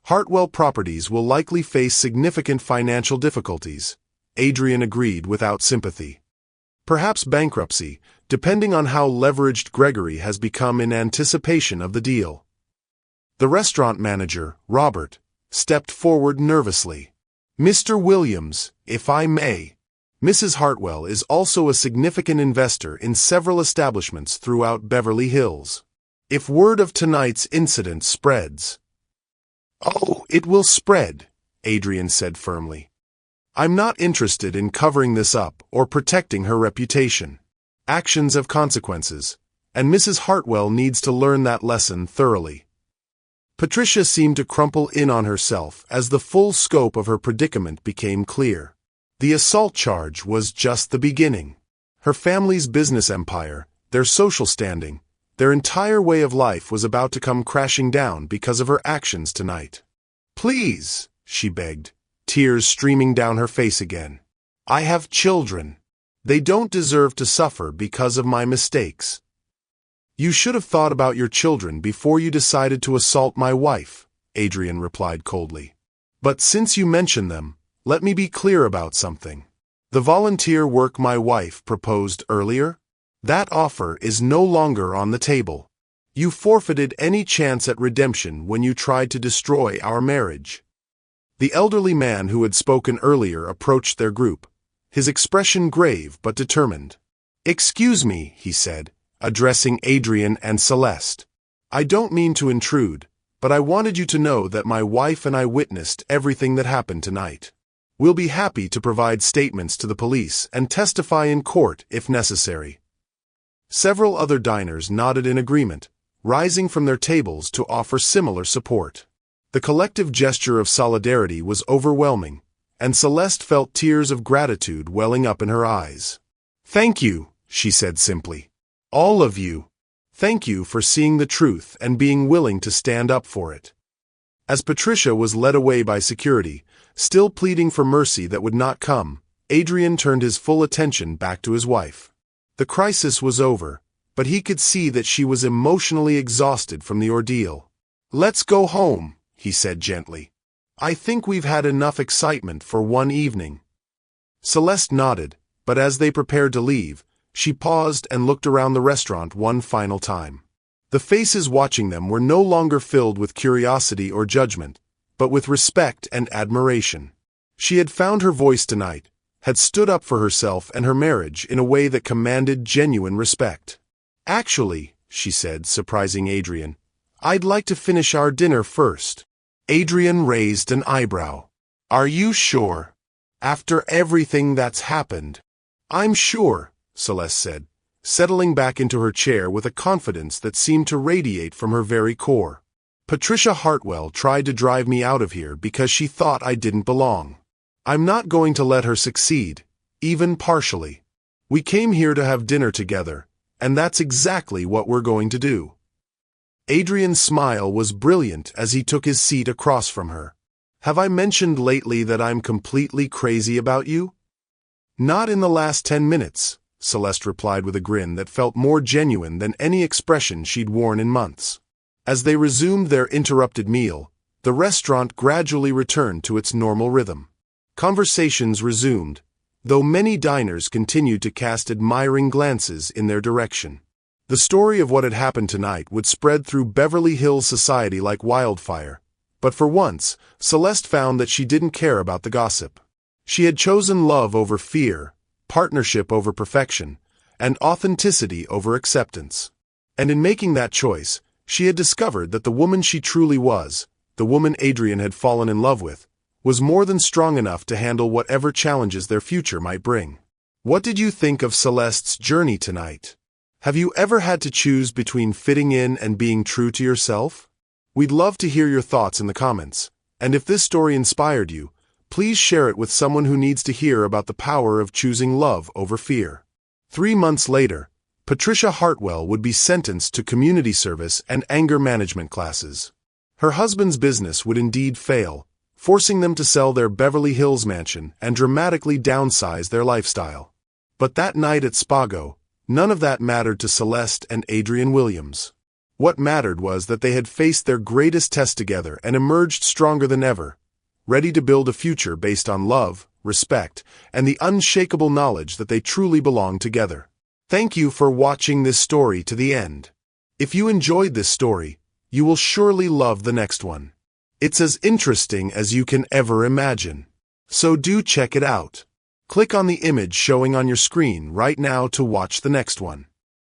Hartwell Properties will likely face significant financial difficulties, Adrian agreed without sympathy. Perhaps bankruptcy, depending on how leveraged Gregory has become in anticipation of the deal. The restaurant manager, Robert, stepped forward nervously. Mr. Williams, if I may. Mrs. Hartwell is also a significant investor in several establishments throughout Beverly Hills. If word of tonight's incident spreads... Oh, it will spread, Adrian said firmly. I'm not interested in covering this up or protecting her reputation. Actions have consequences, and Mrs. Hartwell needs to learn that lesson thoroughly. Patricia seemed to crumple in on herself as the full scope of her predicament became clear. The assault charge was just the beginning. Her family's business empire, their social standing, their entire way of life was about to come crashing down because of her actions tonight. Please, she begged, tears streaming down her face again. I have children. They don't deserve to suffer because of my mistakes. You should have thought about your children before you decided to assault my wife, Adrian replied coldly. But since you mention them, let me be clear about something. The volunteer work my wife proposed earlier? That offer is no longer on the table. You forfeited any chance at redemption when you tried to destroy our marriage. The elderly man who had spoken earlier approached their group, his expression grave but determined. Excuse me, he said, addressing Adrian and Celeste. I don't mean to intrude, but I wanted you to know that my wife and I witnessed everything that happened tonight. We'll be happy to provide statements to the police and testify in court if necessary. Several other diners nodded in agreement, rising from their tables to offer similar support. The collective gesture of solidarity was overwhelming, and Celeste felt tears of gratitude welling up in her eyes. Thank you, she said simply. All of you. Thank you for seeing the truth and being willing to stand up for it. As Patricia was led away by security, still pleading for mercy that would not come, Adrian turned his full attention back to his wife. The crisis was over, but he could see that she was emotionally exhausted from the ordeal. Let's go home, he said gently. I think we've had enough excitement for one evening. Celeste nodded, but as they prepared to leave, she paused and looked around the restaurant one final time. The faces watching them were no longer filled with curiosity or judgment, but with respect and admiration. She had found her voice tonight, had stood up for herself and her marriage in a way that commanded genuine respect. Actually, she said, surprising Adrian, I'd like to finish our dinner first. Adrian raised an eyebrow. Are you sure? After everything that's happened? I'm sure, Celeste said, settling back into her chair with a confidence that seemed to radiate from her very core. Patricia Hartwell tried to drive me out of here because she thought I didn't belong. I'm not going to let her succeed, even partially. We came here to have dinner together, and that's exactly what we're going to do. Adrian's smile was brilliant as he took his seat across from her. Have I mentioned lately that I'm completely crazy about you? Not in the last 10 minutes, Celeste replied with a grin that felt more genuine than any expression she'd worn in months. As they resumed their interrupted meal, the restaurant gradually returned to its normal rhythm. Conversations resumed, though many diners continued to cast admiring glances in their direction. The story of what had happened tonight would spread through Beverly Hills society like wildfire, but for once, Celeste found that she didn't care about the gossip. She had chosen love over fear, partnership over perfection, and authenticity over acceptance. And in making that choice, she had discovered that the woman she truly was, the woman Adrian had fallen in love with, was more than strong enough to handle whatever challenges their future might bring. What did you think of Celeste's journey tonight? Have you ever had to choose between fitting in and being true to yourself? We'd love to hear your thoughts in the comments, and if this story inspired you, please share it with someone who needs to hear about the power of choosing love over fear. 3 months later, Patricia Hartwell would be sentenced to community service and anger management classes. Her husband's business would indeed fail, forcing them to sell their Beverly Hills mansion and dramatically downsize their lifestyle. But that night at Spago, none of that mattered to Celeste and Adrian Williams. What mattered was that they had faced their greatest test together and emerged stronger than ever, ready to build a future based on love, respect, and the unshakable knowledge that they truly belong together. Thank you for watching this story to the end. If you enjoyed this story, you will surely love the next one. It's as interesting as you can ever imagine. So do check it out. Click on the image showing on your screen right now to watch the next one.